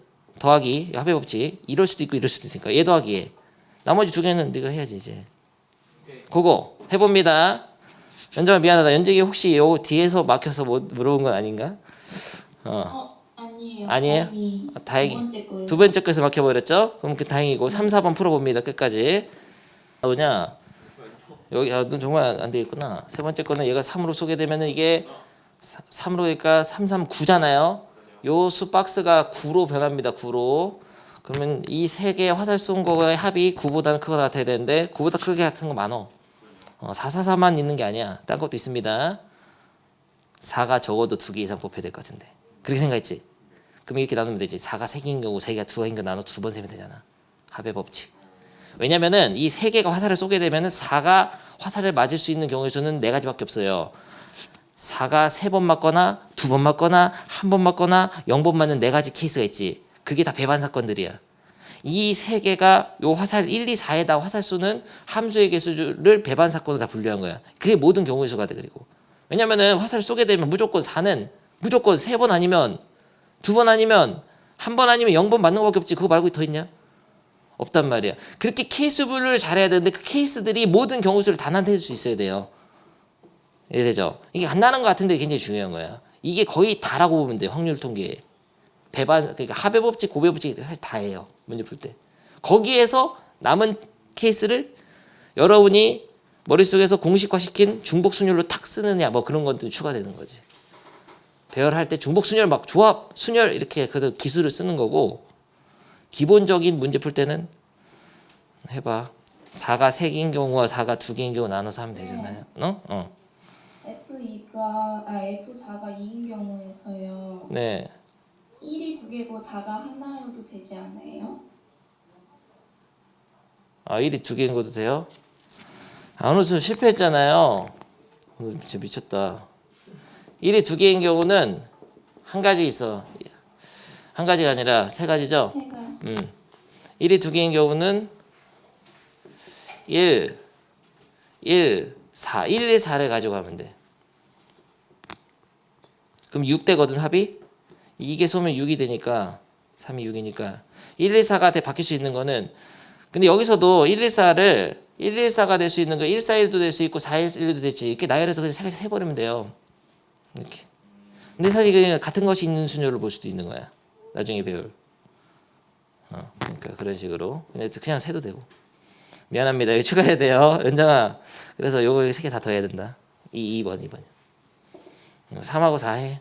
더하기 합의 법칙. 이럴 수도 있고 이럴 수도 있으니까 얘 더하기 얘. 나머지 두 개는 네가 해야지 이제. 그거 해봅니다. 연정아 미안하다. 연정이 혹시 요 뒤에서 막혀서 뭐 물어본 건 아닌가? 아니에요. 아니에요? 다행히. 두 번째 거예요. 두 번째 거에서 막혀버렸죠? 그럼 그 다행이고 3, 4번 풀어봅니다. 끝까지. 뭐냐? 여기 넌 정말 안 되겠구나. 세 번째 거는 얘가 3으로 소개되면은 이게 3으로 그러니까 3, 3, 9잖아요. 요 수 박스가 9로 변합니다. 9로. 그러면 이 세 개의 화살 쏜 거의 합이 9보다는 크거 같아야 되는데 9보다 크게 같은 거 많어. 4, 4, 4만 있는 게 아니야. 딴 것도 있습니다. 4가 적어도 2개 이상 뽑혀야 될 것 같은데. 그렇게 생각했지? 그럼 이렇게 나누면 되지. 4가 3개인 경우 3개가 2개인 거 나눠 2번 세면 되잖아. 합의 법칙. 왜냐면은 이 3개가 화살을 쏘게 되면은 4가 화살을 맞을 수 있는 경우의 수는 4가지밖에 없어요. 4가 3번 맞거나 2번 맞거나 1번 맞거나 0번 맞는 4가지 케이스가 있지. 그게 다 배반 사건들이야. 이 3개가 요 화살 1, 2, 4에다 화살 쏘는 함수의 개수를 배반 사건으로 다 분류한 거야. 그게 모든 경우의 수가 돼. 그리고 왜냐면은 화살 쏘게 되면 무조건 4는 무조건 3번 아니면 2번 아니면 1번 아니면 0번 맞는 거밖에 없지. 그거 말고 더 있냐? 없단 말이야. 그렇게 케이스 분류를 잘해야 되는데 그 케이스들이 모든 경우수를 다 나타낼 수 있어야 돼요. 이해되죠? 이게 안 나는 것 같은데 굉장히 중요한 거야. 이게 거의 다라고 보면 돼. 확률 통계. 배반 그러니까 합의 법칙, 고배 법칙 사실 다예요. 문제 풀 때. 거기에서 남은 케이스를 여러분이 머릿속에서 공식화시킨 중복 순열로 탁 쓰느냐 뭐 그런 것들이 추가되는 거지. 배열할 때 중복 순열 막 조합 순열 이렇게 그 기술을 쓰는 거고 기본적인 문제 풀 때는 해봐. 4가 3개인 경우와 4가 2개인 경우 나눠서 하면 되잖아요. F4가 2인 경우에서요. 네. 1이 2개고 4가 하나여도 되지 않아요? 1이 2개인 것도 돼요? 오늘 좀 실패했잖아요. 오늘 진짜 미쳤다. 1이 2개인 경우는 한 가지 있어. 한 가지가 아니라 세 가지죠? 3가지. 1이 2개인 경우는 1, 4. 1, 2, 4를 가지고 가면 돼. 그럼 6되거든 합이? 이게 쏘면 6이 되니까 3이 6이니까 1, 2, 4가 바뀔 수 있는 거는 근데 여기서도 1, 2, 4를 1, 1, 4가 될 수 있는 거 1, 4, 1도 될 수 있고 4, 1, 1도 될지 이렇게 나열해서 그냥 세 버리면 돼요. 이렇게. 근데 사실 그냥 같은 것이 있는 순열을 볼 수도 있는 거야. 나중에 배울. 그러니까 그런 식으로 그냥 세도 되고. 미안합니다. 이거 추가해야 돼요. 연장아. 그래서 요거 3개 다 더해야 된다. 2번. 3하고 4 해.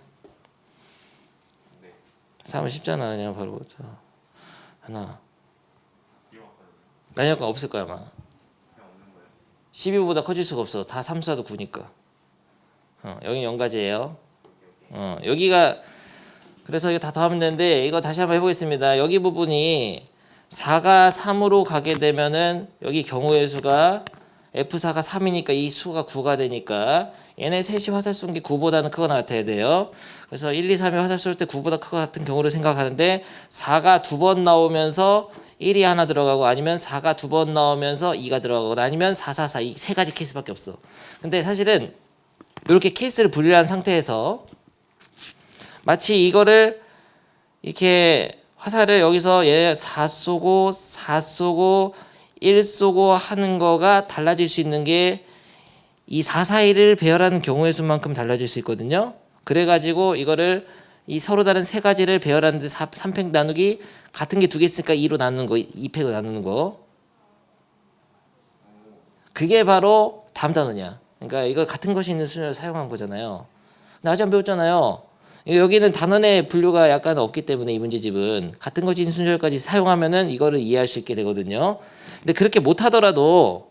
3은 쉽잖아. 그냥 바로 하나. 난이도가 없을 거야 아마. 12보다 커질 수가 없어. 다 3, 4도 9니까. 여기 0가지예요. 여기가 그래서 이거 다 더하면 되는데 이거 다시 한번 해보겠습니다. 여기 부분이 4가 3으로 가게 되면은 여기 경우의 수가 F4가 3이니까 이 수가 9가 되니까 얘네 셋이 화살 쏜 게 9보다는 크거나 같아야 돼요. 그래서 1, 2, 3이 화살 쏠 때 9보다 크거 같은 경우를 생각하는데 4가 2번 나오면서 1이 하나 들어가고 아니면 4가 2번 나오면서 2가 들어가거나 아니면 4, 4, 4 이 세 가지 케이스밖에 없어. 근데 사실은 이렇게 케이스를 분류한 상태에서 마치 이거를 이렇게 화살을 여기서 얘 4 쏘고 4 쏘고 1 쏘고 하는 거가 달라질 수 있는 게 이 4, 4, 1을 배열하는 경우의 수만큼 달라질 수 있거든요. 그래가지고 이거를 이 서로 다른 세 가지를 배열하는데 3팩 나누기 같은 게 2개 있으니까 2로 나누는 거 2팩을 나누는 거 그게 바로 다음 단어냐. 그러니까 이거 같은 것이 있는 순열을 사용한 거잖아요. 근데 아직 안 배웠잖아요. 여기는 단원의 분류가 약간 없기 때문에 이 문제집은 같은 것이 있는 순열까지 사용하면은 이거를 이해할 수 있게 되거든요. 근데 그렇게 못하더라도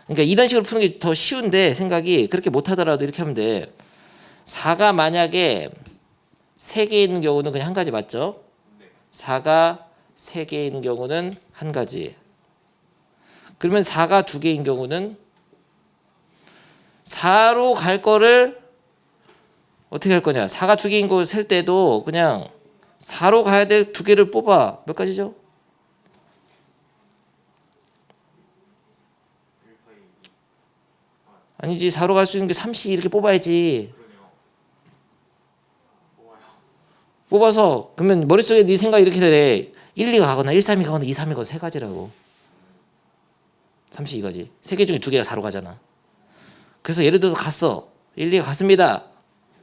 그러니까 이런 식으로 푸는 게 더 쉬운데 생각이 그렇게 못하더라도 이렇게 하면 돼. 4가 만약에 3개 있는 경우는 그냥 한 가지 맞죠? 4가 3개 있는 경우는 한 가지. 그러면 4가 2개인 경우는 4로 갈 거를 어떻게 할 거냐? 4가 2개인 거 셀 때도 그냥 4로 가야 될 2개를 뽑아. 몇 가지죠? 아니지. 4로 갈 수 있는 게 3씩 이렇게 뽑아야지. 뽑아서 그러면 머릿속에 네 생각이 이렇게 돼. 1, 2가 가거나 1, 3이 가거나 2, 3이 가거나 세 가지라고. 32가지. 세 개 중에 두 개가 4로 가잖아. 그래서 예를 들어서 갔어. 1, 2가 갔습니다.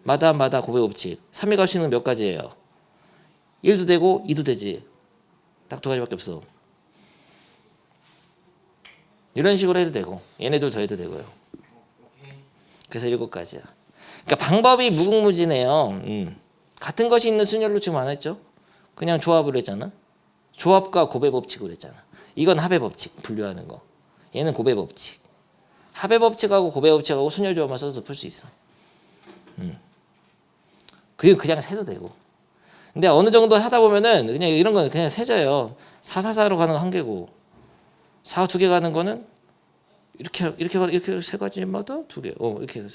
마다 고백 법칙. 3이 갈 수 있는 건 몇 가지예요? 1도 되고 2도 되지. 딱 두 가지밖에 없어. 이런 식으로 해도 되고 얘네들 더해도 되고요. 그래서 7가지야. 그러니까 방법이 무궁무진해요. 같은 것이 있는 순열로 지금 안 했죠? 그냥 조합을 했잖아. 조합과 고배 법칙으로 했잖아. 이건 합의 법칙 분류하는 거. 얘는 고배 법칙. 합의 법칙하고 고배 법칙하고 순열 조합만 써서 풀 수 있어. 그냥 세도 되고. 근데 어느 정도 하다 보면은 그냥 이런 거는 그냥 세져요. 4, 4로 가는 거 한 개고 4, 2개 가는 거는 이렇게 세 가지마다 두 개. 이렇게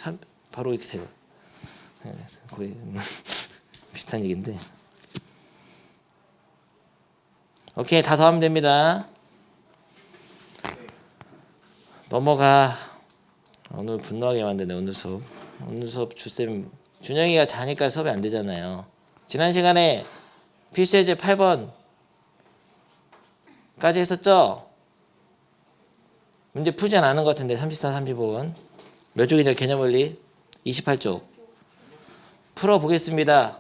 바로 이렇게 세 개. 거의 비슷한 얘기인데. 오케이, 다 더하면 됩니다. 넘어가. 오늘 분노하게 만드네 오늘 수업. 오늘 수업 주쌤 준영이가 자니까 수업이 안 되잖아요. 지난 시간에 필수예제 8번까지 했었죠? 문제 풀지 않은 것 같은데 34, 35번 몇 쪽이냐 개념원리 28쪽 풀어보겠습니다.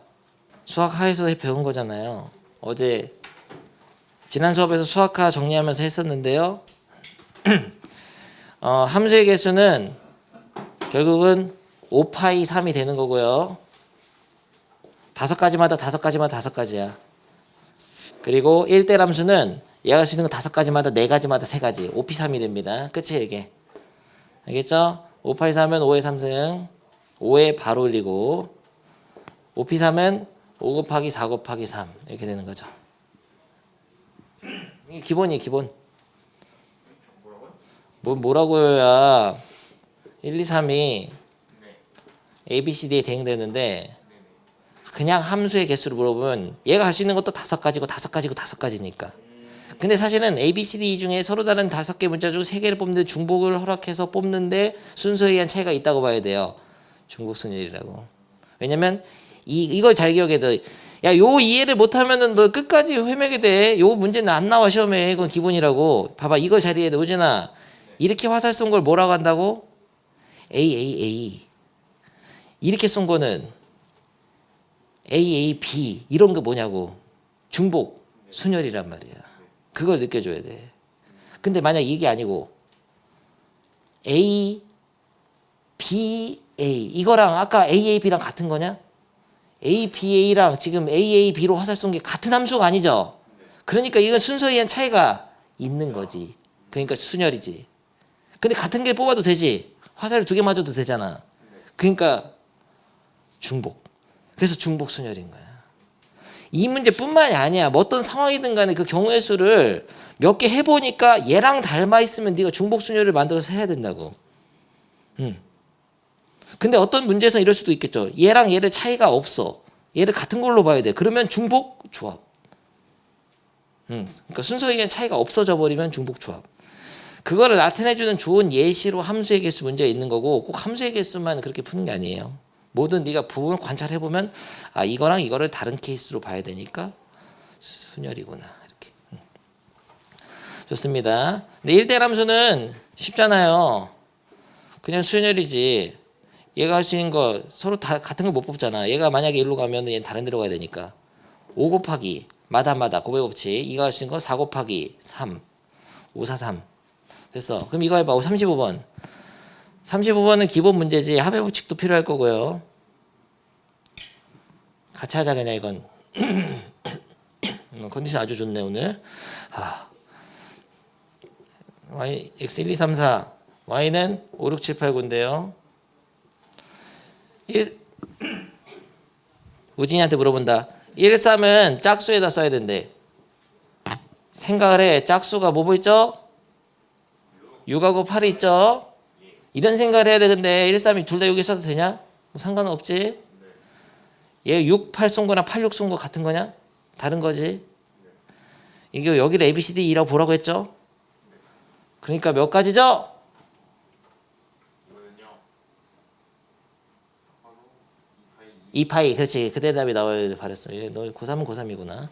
수학하에서 배운 거잖아요. 어제 지난 수업에서 수학하 정리하면서 했었는데요. 함수의 개수는 결국은 5파이 3이 되는 거고요. 5가지마다 5가지야. 그리고 1대 함수는 얘가 할 수 있는 건 5가지마다 4가지마다 3가지 5피 3이 됩니다. 끝이에요 이게. 알겠죠? 5파이 3은 5의 3승 5에 바로 올리고 5피 3은 5 곱하기 4 곱하기 3 이렇게 되는 거죠. 이게 기본이에요 기본. 뭐라고요야 1, 2, 3이 A, B, C, D에 대응되는데 그냥 함수의 개수를 물어보면 얘가 할 수 있는 것도 5가지고 5가지고 5가지니까. 근데 사실은 A, B, C, D 중에 서로 다른 5개 문자 중 3개를 뽑는데 중복을 허락해서 뽑는데 순서에 의한 차이가 있다고 봐야 돼요. 중복순열이라고. 왜냐면 이걸 잘 기억해야 돼. 야, 요 이해를 못하면은 너 끝까지 헤매게 돼. 요 문제는 안 나와 시험에. 이건 기본이라고. 봐봐, 이걸 잘 이해해. 우진아, 이렇게 화살 쏜 걸 뭐라고 한다고? A. 이렇게 쏜 거는 A, 이런 거 뭐냐고. 중복 순열이란 말이야. 그걸 느껴줘야 돼. 근데 만약 이게 아니고 A, B, A 이거랑 아까 AAB랑 같은 거냐? ABA랑 지금 AAB로 화살 쏜 게 같은 함수가 아니죠. 그러니까 이건 순서에 의한 차이가 있는 거지. 그러니까 순열이지. 근데 같은 게 뽑아도 되지. 화살을 2개 맞아도 되잖아. 그러니까 중복. 그래서 중복 순열인 거야. 이 문제뿐만이 아니야. 뭐 어떤 상황이든 간에 그 경우의 수를 몇 개 해보니까 얘랑 닮아 있으면 네가 중복 순열을 만들어서 해야 된다고. 근데 어떤 문제에서 이럴 수도 있겠죠. 얘랑 얘를 차이가 없어. 얘를 같은 걸로 봐야 돼. 그러면 중복 조합. 그러니까 순서에 의한 차이가 없어져 버리면 중복 조합. 그거를 나타내주는 좋은 예시로 함수의 개수 문제가 있는 거고 꼭 함수의 개수만 그렇게 푸는 게 아니에요. 뭐든 네가 부분 관찰해 보면 아 이거랑 이거를 다른 케이스로 봐야 되니까 순열이구나 이렇게. 좋습니다. 근데 1대 함수는 쉽잖아요. 그냥 순열이지. 얘가 할 수 있는 거 서로 다 같은 걸 못 뽑잖아. 얘가 만약에 1로 가면 얘는 다른 데로 가야 되니까 5 곱하기 마다 고배 법칙. 이거 할 수 있는 거 4 곱하기 3 5, 4, 3 됐어. 그럼 이거 해봐. 35번 35번은 기본 문제지. 합의 법칙도 필요할 거고요. 같이 하자 그냥 이건. 컨디션 아주 좋네 오늘. y x 1, 2, 3, 4 y는 5, 6, 7, 8, 9인데요. 우진이한테 물어본다. 1, 3은 짝수에다 써야 된대. 생각을 해. 짝수가 뭐 있죠? 6하고 8이 있죠? 이런 생각을 해야 되는데 1, 3이 둘 다 여기 써도 되냐? 뭐 상관은 없지. 얘 6, 8 쏜 거나 8, 6 쏜 거 같은 거냐? 다른 거지. 이게 여기를 A, B, C, D, E라고 보라고 했죠? 그러니까 몇 가지죠? 이거는요. 바로 2파이 2파이 그렇지 그 대답이 나와야 바랬어. 너 고3은 고3이구나.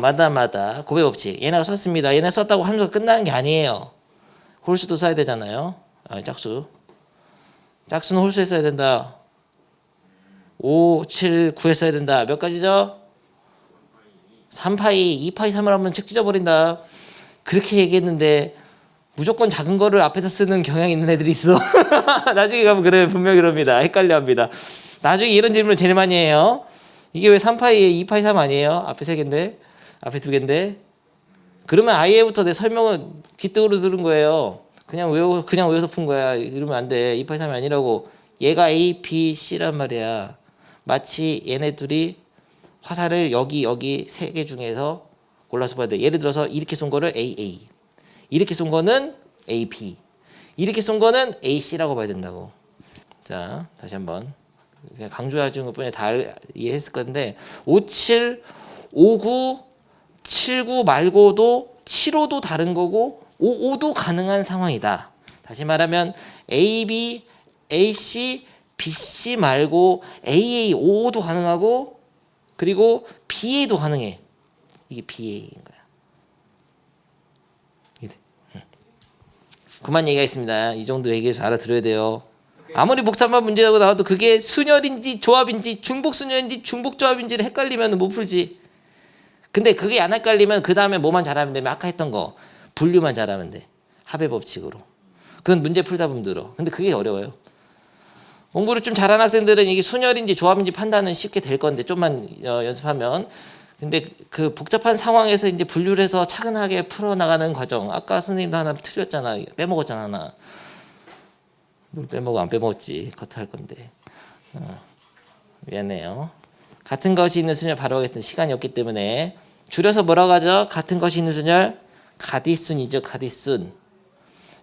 마다 고배 법칙 얘네가 썼습니다. 얘네 썼다고 함수가 끝나는 게 아니에요. 홀수도 써야 되잖아요. 짝수는 홀수에 써야 된다. 5, 7, 9에 써야 된다. 몇 가지죠? 3파이 2파이 3을 하면 책 찢어버린다. 그렇게 얘기했는데 무조건 작은 거를 앞에다 쓰는 경향이 있는 애들이 있어. 나중에 가면 그래 분명히 그럽니다. 헷갈려합니다. 나중에 이런 질문을 제일 많이 해요. 이게 왜 3파이에 2파이 3 아니에요? 앞에 3개인데 앞에 2개인데 그러면 아예부터 내 설명을 귀등으로 들은 거예요. 그냥 외워서 푼 거야. 이러면 안 돼. 2파이 3이 아니라고. 얘가 A, B, C란 말이야. 마치 얘네 둘이 화살을 여기 3개 중에서 골라서 봐야 돼. 예를 들어서 이렇게 쏜 거를 AA, 이렇게 쏜 거는 AP, 이렇게 쏜 거는 AC라고 봐야 된다고. 자, 다시 한번 그냥 강조해 주는 것뿐이야. 다 이해했을 건데 57, 59, 79 말고도 75도 다른 거고 55도 가능한 상황이다. 다시 말하면 AB, AC, BC 말고 AA, 55도 가능하고 그리고 BA도 가능해. 이게 BA인 거야. 그만 얘기하겠습니다. 이 정도 얘기해서 알아들어야 돼요. 아무리 복잡한 문제라고 나와도 그게 순열인지 조합인지 중복순열인지 중복조합인지를 헷갈리면 못 풀지. 근데 그게 안 헷갈리면 그 다음에 뭐만 잘하면 되면 아까 했던 거 분류만 잘하면 돼. 합의 법칙으로. 그건 문제 풀다 보면 늘어. 근데 그게 어려워요. 공부를 좀 잘하는 학생들은 이게 순열인지 조합인지 판단은 쉽게 될 건데 좀만 연습하면. 근데 그 복잡한 상황에서 이제 분류를 해서 차근하게 풀어나가는 과정. 아까 선생님도 하나 틀렸잖아. 빼먹었잖아 하나. 뭘 빼먹어 안 빼먹었지. 커트할 건데. 미안해요. 같은 것이 있는 순열 바로 하겠습니다. 시간이 없기 때문에. 줄여서 뭐라고 하죠? 같은 것이 있는 순열 가디순이죠. 가디순.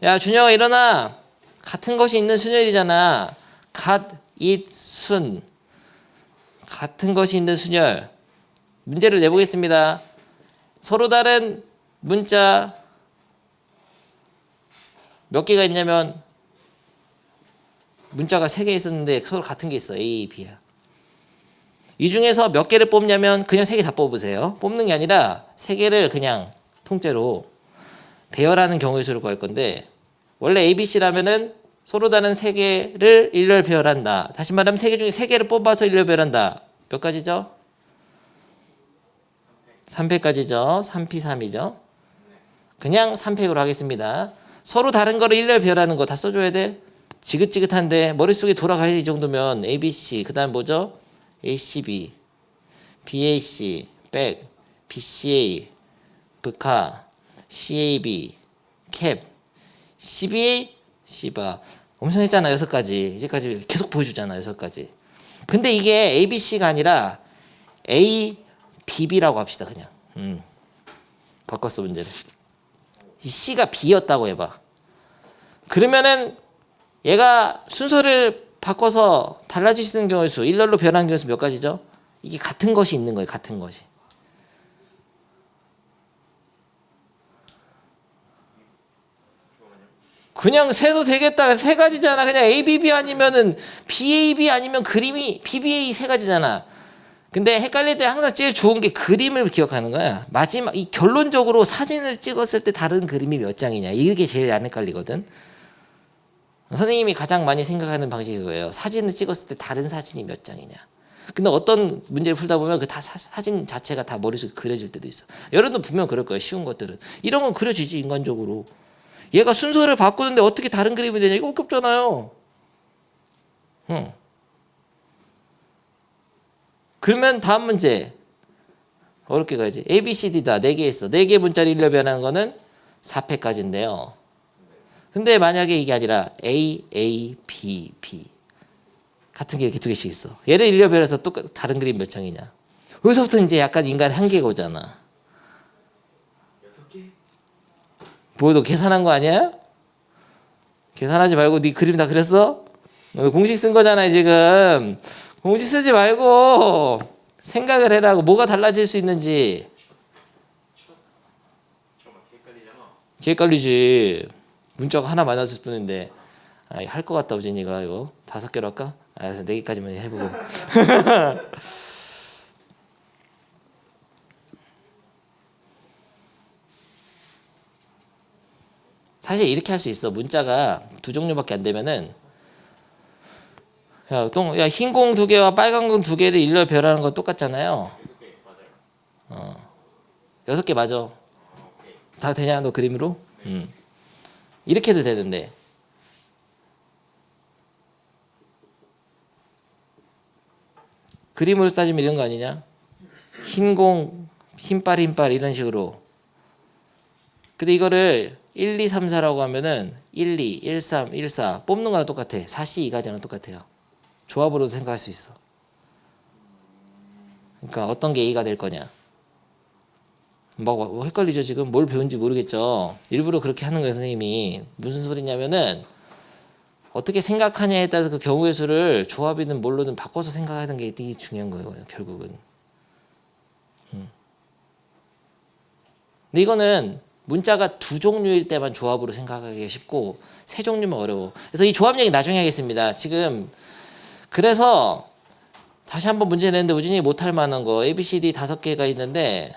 야 준영아 일어나. 같은 것이 있는 순열이잖아. 갓잇순. 같은 것이 있는 순열. 문제를 내보겠습니다. 서로 다른 문자 몇 개가 있냐면 문자가 3개 있었는데 서로 같은 게 있어. A, B야. 이 중에서 몇 개를 뽑냐면 그냥 3개 다 뽑으세요. 뽑는 게 아니라 3개를 그냥 통째로 배열하는 경우의 수를 구할 건데 원래 A, B, C라면은 서로 다른 3개를 일렬 배열한다. 다시 말하면 3개 중에 3개를 뽑아서 일렬 배열한다. 몇 가지죠? 3패까지죠. 3P3이죠. 그냥 3팩으로 하겠습니다. 서로 다른 거를 일렬 배열하는 거 다 써줘야 돼. 지긋지긋한데 머릿속에 돌아가야 돼. 이 정도면 ABC 그 다음 뭐죠? ACB BAC 백 BCA 브카 CAB 캡 CBA C바 엄청 했잖아. 6가지 이제까지 계속 보여주잖아. 6가지. 근데 이게 ABC가 아니라 A BB라고 합시다. 그냥 바꿨어 문제를. C가 B였다고 해봐. 그러면은 얘가 순서를 바꿔서 달라질 수 있는 경우의 수 일렬로 변하는 경우의 수 몇 가지죠? 이게 같은 것이 있는 거예요. 같은 것이. 그냥 세도 되겠다. 3가지잖아. 그냥 ABB 아니면은 BAB 아니면 그림이 BBA 3가지잖아. 근데 헷갈릴 때 항상 제일 좋은 게 그림을 기억하는 거야. 마지막 이 결론적으로 사진을 찍었을 때 다른 그림이 몇 장이냐. 이게 제일 안 헷갈리거든. 선생님이 가장 많이 생각하는 방식이 그거예요. 사진을 찍었을 때 다른 사진이 몇 장이냐. 근데 어떤 문제를 풀다 보면 그 다 사진 자체가 다 머릿속에 그려질 때도 있어. 여러분도 분명 그럴 거예요. 쉬운 것들은. 이런 건 그려지지 인간적으로. 얘가 순서를 바꾸는데 어떻게 다른 그림이 되냐. 이거 없잖아요. 그러면 다음 문제. 어렵게 가야지. A, B, C, D다. 4개 있어. 4개 문자를 일렬 변하는 거는 4패까지인데요. 근데 만약에 이게 아니라 A, A, B, B 같은 게 이렇게 2개씩 있어. 얘를 일렬 변해서 다른 그림 몇 장이냐. 여기서부터 이제 약간 인간 한계가 오잖아. 6개? 뭐 너 계산한 거 아니야? 계산하지 말고 네 그림 다 그렸어? 너 공식 쓴 거잖아 지금. 공식 쓰지 말고 생각을 해라고. 뭐가 달라질 수 있는지. 잠깐만 헷갈리잖아. 헷갈리지. 문자가 하나 많았을 뿐인데. 할 것 같다 우진이가. 이거 5개로 할까? 그래서 4개까지만 해보고. 사실 이렇게 할 수 있어. 문자가 2종류밖에 안 되면은 야, 흰 공 2개와 빨간 공 2개를 일렬 배열하는 건 똑같잖아요. 6개 맞아. 다 되냐 너 그림으로? 이렇게 해도 되는데. 그림으로 따지면 이런 거 아니냐? 흰 공, 흰빨 이런 식으로. 근데 이거를 1, 2, 3, 4라고 하면은 1, 2, 1, 3, 1, 4 뽑는 거랑 똑같아. 4C 2가지랑 똑같아요. 조합으로도 생각할 수 있어. 그러니까 어떤 게 A가 될 거냐. 뭐 헷갈리죠 지금. 뭘 배운지 모르겠죠. 일부러 그렇게 하는 거예요 선생님이. 무슨 소리냐면은 어떻게 생각하냐에 따라서 그 경우의 수를 조합이든 뭘로든 바꿔서 생각하는 게 되게 중요한 거예요 결국은. 근데 이거는 문자가 2종류일 때만 조합으로 생각하기 쉽고 3종류면 어려워. 그래서 이 조합 얘기 나중에 하겠습니다. 지금 그래서 다시 한번 문제 내는데 우진이 못할 만한 거 A, B, C, D 5개가 있는데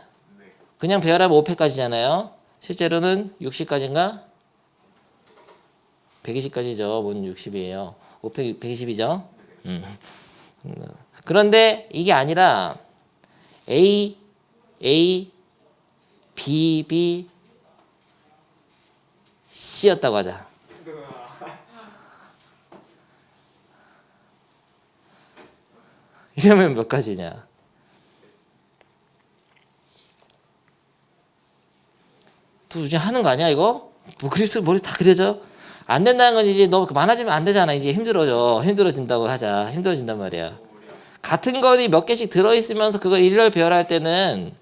그냥 배열하면 5패까지잖아요. 실제로는 60까지인가? 120까지죠. 뭔 60이에요. 5패 120이죠. 그런데 이게 아니라 A, A, B, B, C였다고 하자. 이러면 몇 가지냐? 또 우진 하는 거 아니야 이거? 뭐 그립스 머리 다 그려져? 안 된다는 건 이제 너무 많아지면 안 되잖아. 이제 힘들어진다고 하자. 힘들어진단 말이야. 같은 거이 몇 개씩 들어있으면서 그걸 일렬 배열할 때는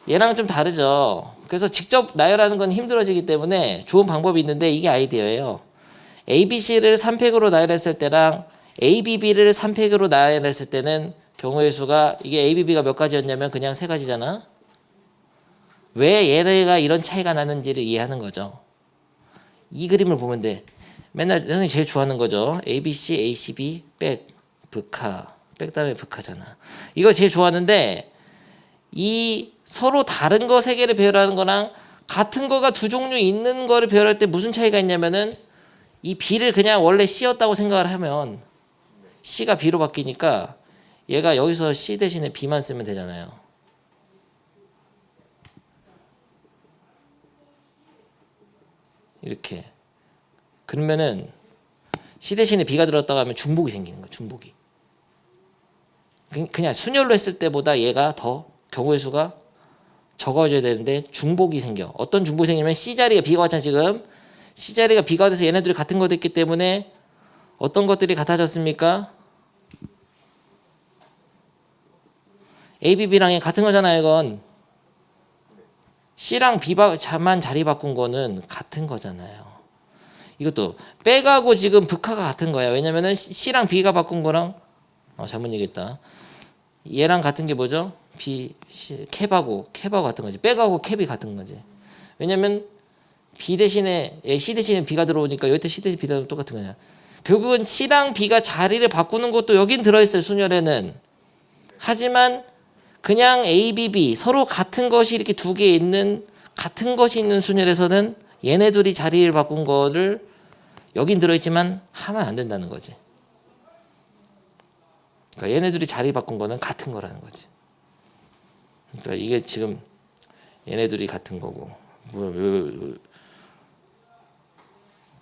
얘랑 좀 다르죠. 그래서 직접 나열하는 건 힘들어지기 때문에 좋은 방법이 있는데 이게 아이디어예요. ABC를 3팩으로 나열했을 때랑 ABB를 3팩으로 나열했을 때는 경우의 수가 이게 ABB가 몇 가지였냐면 그냥 3가지잖아. 왜 얘네가 이런 차이가 나는지를 이해하는 거죠. 이 그림을 보면 돼. 맨날 선생님이 제일 좋아하는 거죠. ABC, ACB, 백, 브카. 백 다음에 브카잖아. 이거 제일 좋아하는데 이 서로 다른 거 3개를 배열하는 거랑 같은 거가 2종류 있는 거를 배열할 때 무슨 차이가 있냐면은 이 B를 그냥 원래 C였다고 생각을 하면 C가 B로 바뀌니까 얘가 여기서 C 대신에 B만 쓰면 되잖아요. 이렇게. 그러면은 C 대신에 B가 들었다고 하면 중복이 생기는 거야. 중복이. 그냥 순열로 했을 때보다 얘가 더 경우의 수가 적어져야 되는데 중복이 생겨. 어떤 중복이 생기냐면 C자리가 B가 왔잖아 지금. C자리가 B가 돼서 얘네들이 같은 거 됐기 때문에 어떤 것들이 같아졌습니까? A, B, B랑 같은 거잖아요 이건. C랑 B만 자리 바꾼 거는 같은 거잖아요. 이것도 백하고 지금 브카가 같은 거야. 왜냐면은 C랑 B가 바꾼 거랑 잘못 얘기했다. 얘랑 같은 게 뭐죠? B, C, 캡하고 같은 거지. 백하고 캡이 같은 거지. 왜냐면 B 대신에 C 대신에 B가 들어오니까 여기 C 대신에 B가 들어오면 똑같은 거냐. 결국은 C랑 B가 자리를 바꾸는 것도 여긴 들어있어요. 순열에는. 하지만 그냥 A, B, B 서로 같은 것이 이렇게 2개 있는 같은 것이 있는 순열에서는 얘네 둘이 자리를 바꾼 거를 여긴 들어있지만 하면 안 된다는 거지. 그러니까 얘네 둘이 자리 바꾼 거는 같은 거라는 거지. 그러니까 이게 지금 얘네 둘이 같은 거고.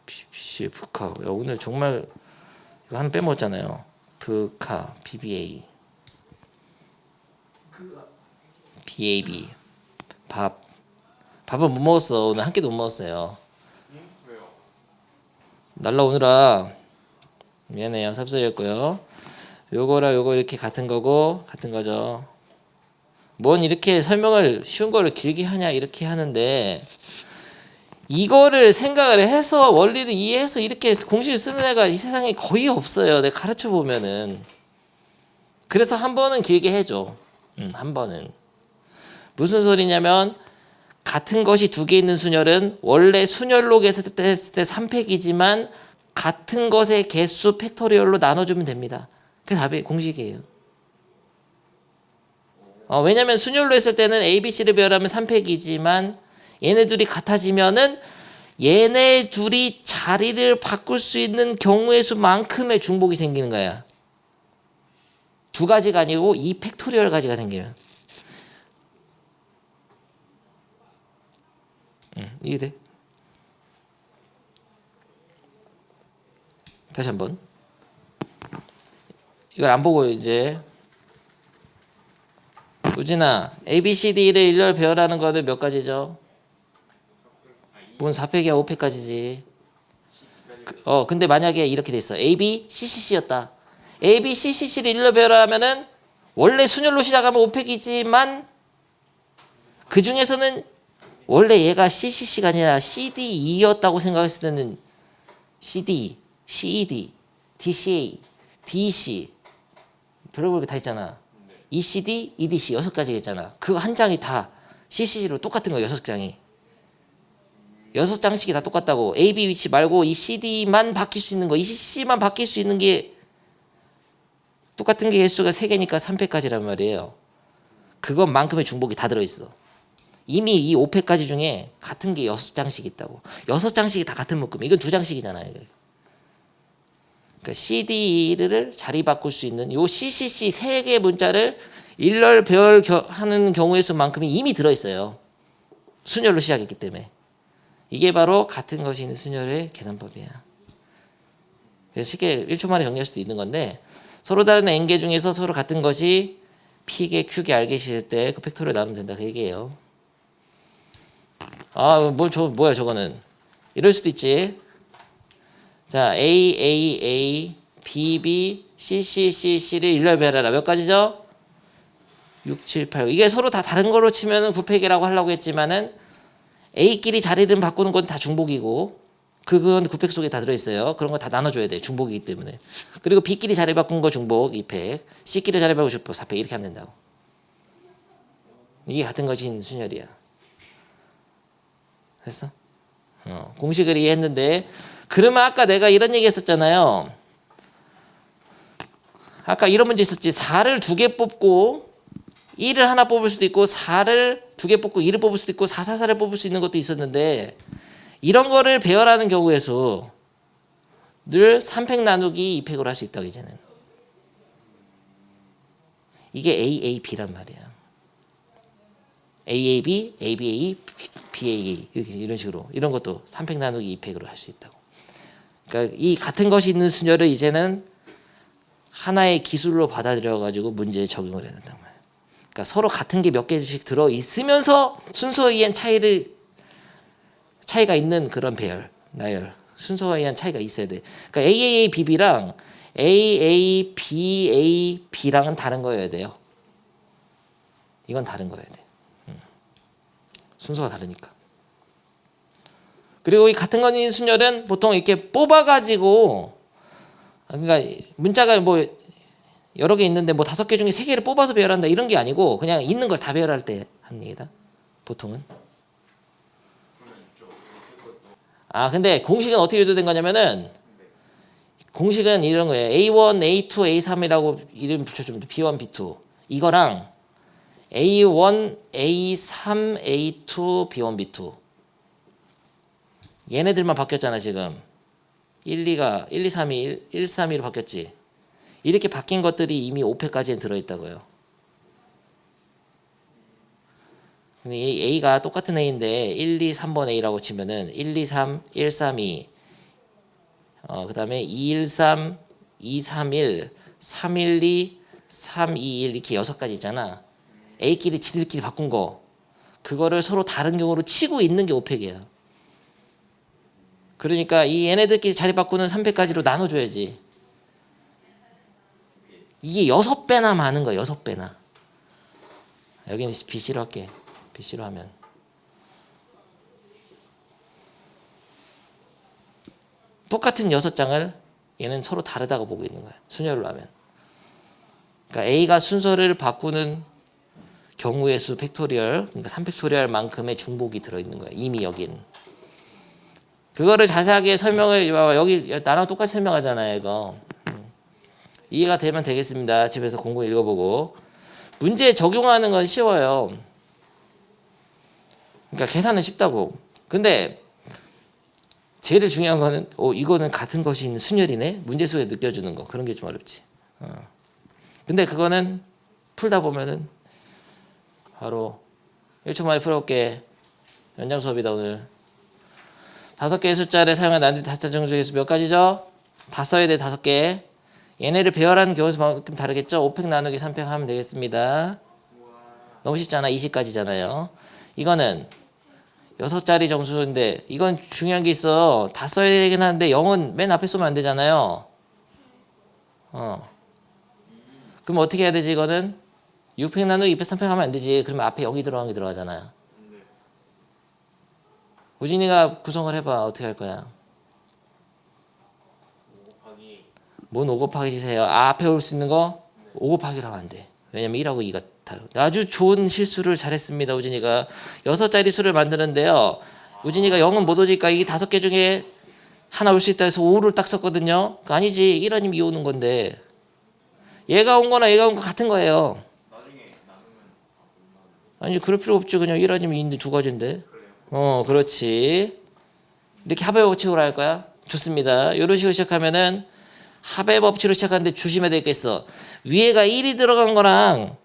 BBC, 브카. 야, 오늘 정말 이거 한 빼먹었잖아요. 브카, BBA, BAB. 밥은 못 먹었어. 오늘 한 끼도 못 먹었어요. 왜요? 날라오느라 미안해요. 삽소리였고요. 요거랑 요거 이렇게 같은 거고 같은 거죠. 뭔 이렇게 설명을 쉬운 거를 길게 하냐 이렇게 하는데 이거를 생각을 해서 원리를 이해해서 이렇게 공식을 쓰는 애가 이 세상에 거의 없어요. 내가 가르쳐 보면은. 그래서 한 번은 길게 해줘. 한 번은. 무슨 소리냐면 같은 것이 2개 있는 순열은 원래 순열로 했을 때 3팩이지만 같은 것의 개수 팩토리얼로 나눠주면 됩니다. 그게 답의 공식이에요. 왜냐면 순열로 했을 때는 A, B, C를 배열하면 3팩이지만 얘네 둘이 같아지면은 얘네 둘이 자리를 바꿀 수 있는 경우의 수만큼의 중복이 생기는 거야. 두 가지가 아니고 2팩토리얼 가지가 생기면. 이해돼? 다시 한번. 이걸 안 보고 이제 우진아, A, B, C, D를 일렬 배열하는 거는 몇 가지죠? 뭔 4팩이야 5팩까지지. 근데 만약에 이렇게 돼 있어. A, B, C, C, C였다. A, B, C, C, C를 일렬 배열하면은 원래 순열로 시작하면 5팩이지만 그 중에서는 원래 얘가 C, C, C가 아니라 C, D, E였다고 생각했을 때는 C, D, C, E, D, D, C, A, D, C 별의별 게 다 있잖아. E, C, D, E, D, C 6가지가 있잖아. 그 한 장이 다 C, C, C로 똑같은 거야. 6장이. 6장씩이 다 똑같다고. A, B 위치 말고 이 C, D만 바뀔 수 있는 거, 이 C, C만 바뀔 수 있는 게 똑같은 게 개수가 3개니까 3팩까지란 말이에요. 그것만큼의 중복이 다 들어있어. 이미 이 5팩까지 중에 같은 게 6장씩 있다고. 6장씩이 다 같은 묶음. 이건 2장씩이잖아요. 그러니까 CD를 자리 바꿀 수 있는 요 CCC 3개 문자를 일렬 배열하는 경우의 수만큼이 이미 들어있어요. 순열로 시작했기 때문에. 이게 바로 같은 것이 있는 순열의 계산법이야. 그래서 쉽게 1초 만에 정리할 수도 있는 건데 서로 다른 n개 중에서 서로 같은 것이 p개, q개, r개 있을 때 그 팩토리얼 나누면 된다. 그 얘기예요. 뭐야 저거는. 이럴 수도 있지. 자, A, B, B, C, C를 일렬 배열하라. 몇 가지죠? 6, 7, 8. 이게 서로 다 다른 걸로 치면은 9팩이라고 하려고 했지만은 A끼리 자리를 바꾸는 건 다 중복이고 그건 9팩 속에 다 들어있어요. 그런 거 다 나눠줘야 돼. 중복이기 때문에. 그리고 B끼리 자리 바꾼 거 중복 2팩, C끼리 자리 바꾸고 4팩 이렇게 하면 된다고. 이게 같은 것인 순열이야. 됐어? 공식을 이해했는데 그러면 아까 내가 이런 얘기 했었잖아요. 아까 이런 문제 있었지. 4를 2개 뽑고 1을 하나 뽑을 수도 있고 4를 2개 뽑고 1을 뽑을 수도 있고 4, 4, 4를 뽑을 수 있는 것도 있었는데 이런 거를 배열하는 경우의 수 늘 3팩 나누기 2팩으로 할 수 있다고 이제는. 이게 AAB란 말이야. AAB, ABA, BAA 이런 식으로 이런 것도 3팩 나누기 2팩으로 할 수 있다고. 그러니까 이 같은 것이 있는 순열을 이제는 하나의 기술로 받아들여 가지고 문제에 적용을 해야 된단 말이야. 그러니까 서로 같은 게 몇 개씩 들어 있으면서 순서에 의한 차이가 있는 그런 배열, 나열. 순서에 의한 차이가 있어야 돼. 그러니까 AABB랑 AABAB랑은 다른 거여야 돼요. 이건 다른 거여야 돼. 순서가 다르니까. 그리고 이 같은 건인 순열은 보통 이렇게 뽑아가지고 그러니까 문자가 뭐 여러 개 있는데 뭐 5개 중에 3개를 뽑아서 배열한다 이런 게 아니고 그냥 있는 걸 다 배열할 때 하는 얘기다. 보통은. 근데 공식은 어떻게 유도된 거냐면은 공식은 이런 거예요. A1, A2, A3이라고 이름 붙여주면 돼. B1, B2 이거랑 A1, A3, A2, B1, B2 얘네들만 바뀌었잖아 지금. 1, 2, 3이 1, 3, 2로 바뀌었지. 이렇게 바뀐 것들이 이미 5팩까지는 들어있다고요. 근데 A가 똑같은 A인데 1, 2, 3번 A라고 치면은 1, 2, 3, 1, 3, 2 그 다음에 2, 1, 3, 2, 3, 1 3, 1, 2, 3, 2, 1 이렇게 6가지 있잖아. A끼리 지들끼리 바꾼 거 그거를 서로 다른 경우로 치고 있는 게 5팩이야. 그러니까 이 얘네들끼리 자리 바꾸는 3팩까지로 나눠줘야지. 이게 6배나 많은 거야. 6배나. 여기는 BC로 할게. BC로 하면 똑같은 6장을 얘는 서로 다르다고 보고 있는 거야. 순열로 하면. 그러니까 A가 순서를 바꾸는 경우의 수 팩토리얼, 그러니까 3팩토리얼만큼의 중복이 들어있는 거야. 이미 여기는. 그거를 자세하게 설명을 여기 나랑 똑같이 설명하잖아요. 이거 이해가 되면 되겠습니다. 집에서 공부 읽어보고 문제 적용하는 건 쉬워요. 그러니까 계산은 쉽다고. 근데 제일 중요한 거는 이거는 같은 것이 있는 순열이네. 문제 속에 느껴주는 거 그런 게 좀 어렵지. 근데 그거는 풀다 보면은 바로 1초 만에 풀어볼게. 연장 수업이다 오늘. 5개의 숫자를 사용한 난이도 다섯 정수에서 몇 가지죠? 다 써야 돼 5개. 얘네를 배열하는 경우에서 좀 다르겠죠? 5팩 나누기 3팩 하면 되겠습니다. 너무 쉽잖아. 20가지잖아요. 이거는 6자리 정수인데 이건 중요한 게 있어. 다 써야 되긴 하는데 0은 맨 앞에 쏘면 안 되잖아요. 그럼 어떻게 해야 되지 이거는? 6팩 나누기 2팩 3팩 하면 안 되지. 그러면 앞에 0이 들어간 게 들어가잖아요. 우진이가 구성을 해봐. 어떻게 할 거야? 5 곱하기 뭔 5 곱하기 지세요? 앞에 올 수 있는 거 5 곱하기로 하면 안 돼. 왜냐면 1하고 2가 다르. 아주 좋은 실수를 잘했습니다. 우진이가 6자리 수를 만드는데요. 우진이가 0은 못 오니까 이 5개 중에 하나 올 수 있다 해서 5를 딱 썼거든요. 아니지 1 아니면 2 오는 건데 얘가 온 거나 얘가 온 거 같은 거예요. 나중에 나누면 아니 그럴 필요 없지. 그냥 1 아니면 2인데 두 가지인데. 그렇지. 이렇게 합의 법칙으로 할 거야. 좋습니다. 이런 식으로 시작하면은 합의 법칙으로 시작하는데 조심해야 되겠어. 위에가 1이 들어간 거랑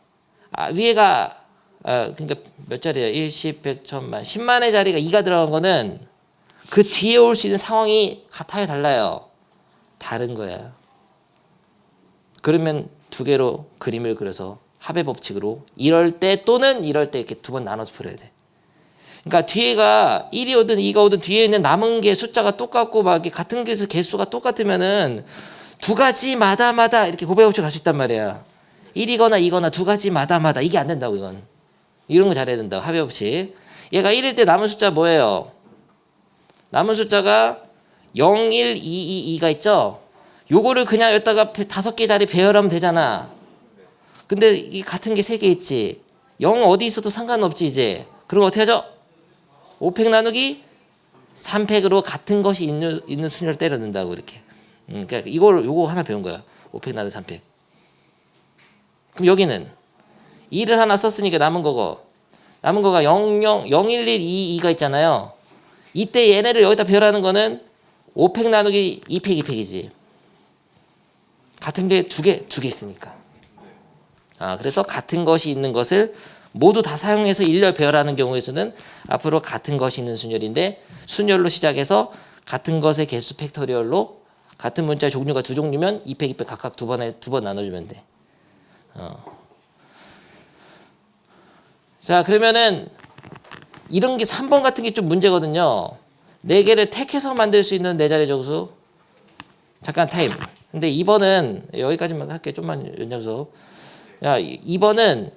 위에가 그러니까 몇 자리야? 1, 10, 100, 1000만 10만의 자리가 2가 들어간 거는 그 뒤에 올 수 있는 상황이 같아요 달라요? 다른 거야. 그러면 두 개로 그림을 그려서 합의 법칙으로 이럴 때 또는 이럴 때 이렇게 두 번 나눠서 풀어야 돼. 그러니까 뒤에가 1이 오든 2가 오든 뒤에 있는 남은 게 숫자가 똑같고 막 같은 개수 개수가 똑같으면은 두 가지마다 이렇게 곱의 법칙 갈 수 있단 말이야. 1이거나 2거나 두 가지마다 이게 안 된다고 이건. 이런 거 잘해야 된다고 합의 법칙. 얘가 1일 때 남은 숫자 뭐예요? 남은 숫자가 0, 1, 2, 2, 2가 있죠? 요거를 그냥 여기다가 5개 자리 배열하면 되잖아. 근데 이 같은 게 3개 있지. 0 어디 있어도 상관없지 이제. 그럼 어떻게 하죠? 5팩 나누기 3팩으로 같은 것이 있는 순열을 때려 넣는다고 이렇게. 그러니까 요거 하나 배운 거야. 5팩 나누기 3팩. 그럼 여기는 2를 하나 썼으니까 남은 거가 0, 1, 2, 2가 있잖아요. 이때 얘네를 여기다 배열하는 거는 5팩 나누기 2팩 2팩이지. 같은 게 두 개 있으니까. 그래서 같은 것이 있는 것을 모두 다 사용해서 일렬 배열하는 경우에서는 앞으로 같은 것이 있는 순열인데 순열로 시작해서 같은 것의 개수 팩토리얼로 같은 문자의 종류가 두 종류면 2팩 2팩 각각 두 번 나눠주면 돼. 자 그러면은 이런 게 3번 같은 게 좀 문제거든요. 4개를 택해서 만들 수 있는 4자리 정수. 잠깐 타임. 근데 2번은 여기까지만 할게. 좀만 연장 수업. 2번은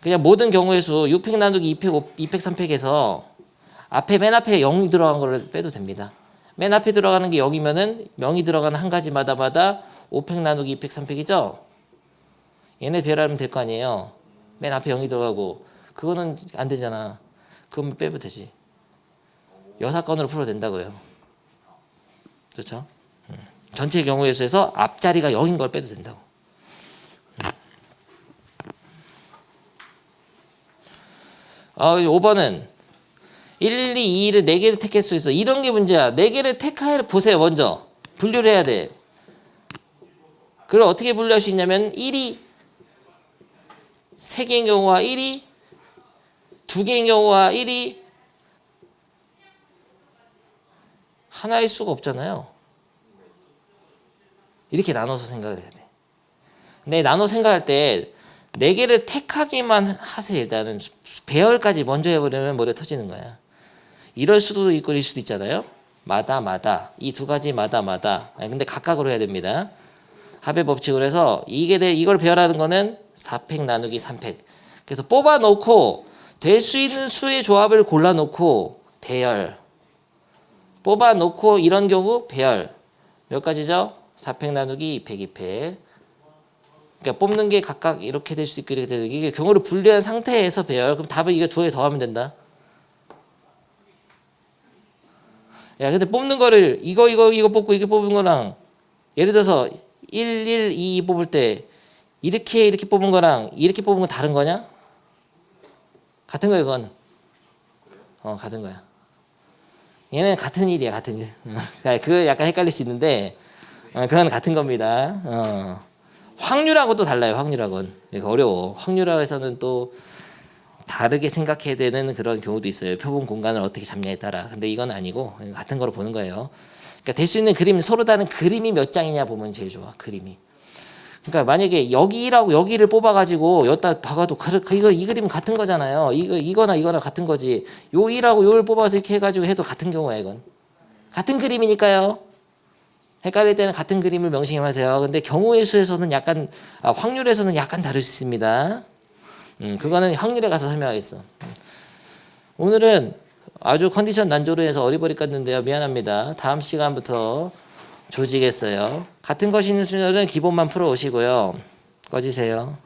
그냥 모든 경우의 수 6팩 나누기 2팩, 2팩 3팩에서 맨 앞에 0이 들어간 걸 빼도 됩니다. 맨 앞에 들어가는 게 0이면은 0이 들어가는 한 가지마다 5팩 나누기 2팩 3팩이죠? 얘네 배열하면 될 거 아니에요. 맨 앞에 0이 들어가고 그거는 안 되잖아. 그건 빼면 되지. 여사건으로 풀어도 된다고요. 그렇죠? 전체 경우의 수에서 앞자리가 0인 걸 빼도 된다고. 5번은 1, 2, 2를 4개를 택할 수 있어. 이런 게 문제야. 4개를 택해 보세요. 먼저 분류를 해야 돼. 그걸 어떻게 분류할 수 있냐면 1이 3개인 경우와 1이 2개인 경우와 1이 하나일 수가 없잖아요. 이렇게 나눠서 생각을 해야 돼. 근데 나눠 생각할 때 4개를 택하기만 하세요. 일단은 배열까지 먼저 해버리면 머리가 터지는 거야. 이럴 수도 있고 이럴 수도 있잖아요. 마다 이 두 가지 마다. 근데 각각으로 해야 됩니다. 합의 법칙으로 해서 이걸 배열하는 거는 4팩 나누기 3팩. 그래서 뽑아놓고 될 수 있는 수의 조합을 골라놓고 배열. 뽑아놓고 이런 경우 배열. 몇 가지죠? 4팩 나누기 2팩 2팩. 그러니까 뽑는 게 각각 이렇게 될 수 있고 이렇게 되고 이게 경우를 분리한 상태에서 배열. 그럼 답은 이거 두 개 더하면 된다. 야, 근데 뽑는 거를 이거 뽑고 이게 뽑은 거랑 예를 들어서 1, 1, 2 뽑을 때 이렇게 뽑은 거랑 이렇게 뽑은 건 다른 거냐? 같은 거야, 이건. 같은 거야. 얘는 같은 일이야, 같은 일. 그거 약간 헷갈릴 수 있는데 그건 같은 겁니다. 확률하고 또 달라요, 확률하고는. 이거 어려워. 확률하고에서는 또 다르게 생각해야 되는 그런 경우도 있어요. 표본 공간을 어떻게 잡냐에 따라. 근데 이건 아니고 같은 거로 보는 거예요. 그러니까 될 수 있는 그림, 서로 다른 그림이 몇 장이냐 보면 제일 좋아, 그림이. 그러니까 만약에 여기라고 여기를 뽑아가지고 여기다 박아도 이 그림은 같은 거잖아요. 이거나 같은 거지. 요 1하고 요를 뽑아서 이렇게 해가지고 해도 같은 경우야, 이건. 같은 그림이니까요. 헷갈릴 때는 같은 그림을 명심하세요. 근데 경우의 수에서는 약간 확률에서는 약간 다를 수 있습니다. 그거는 확률에 가서 설명하겠어. 오늘은 아주 컨디션 난조로 해서 어리버리 깠는데요. 미안합니다. 다음 시간부터 조지겠어요. 같은 것이 있는 순서는 기본만 풀어 오시고요. 꺼지세요.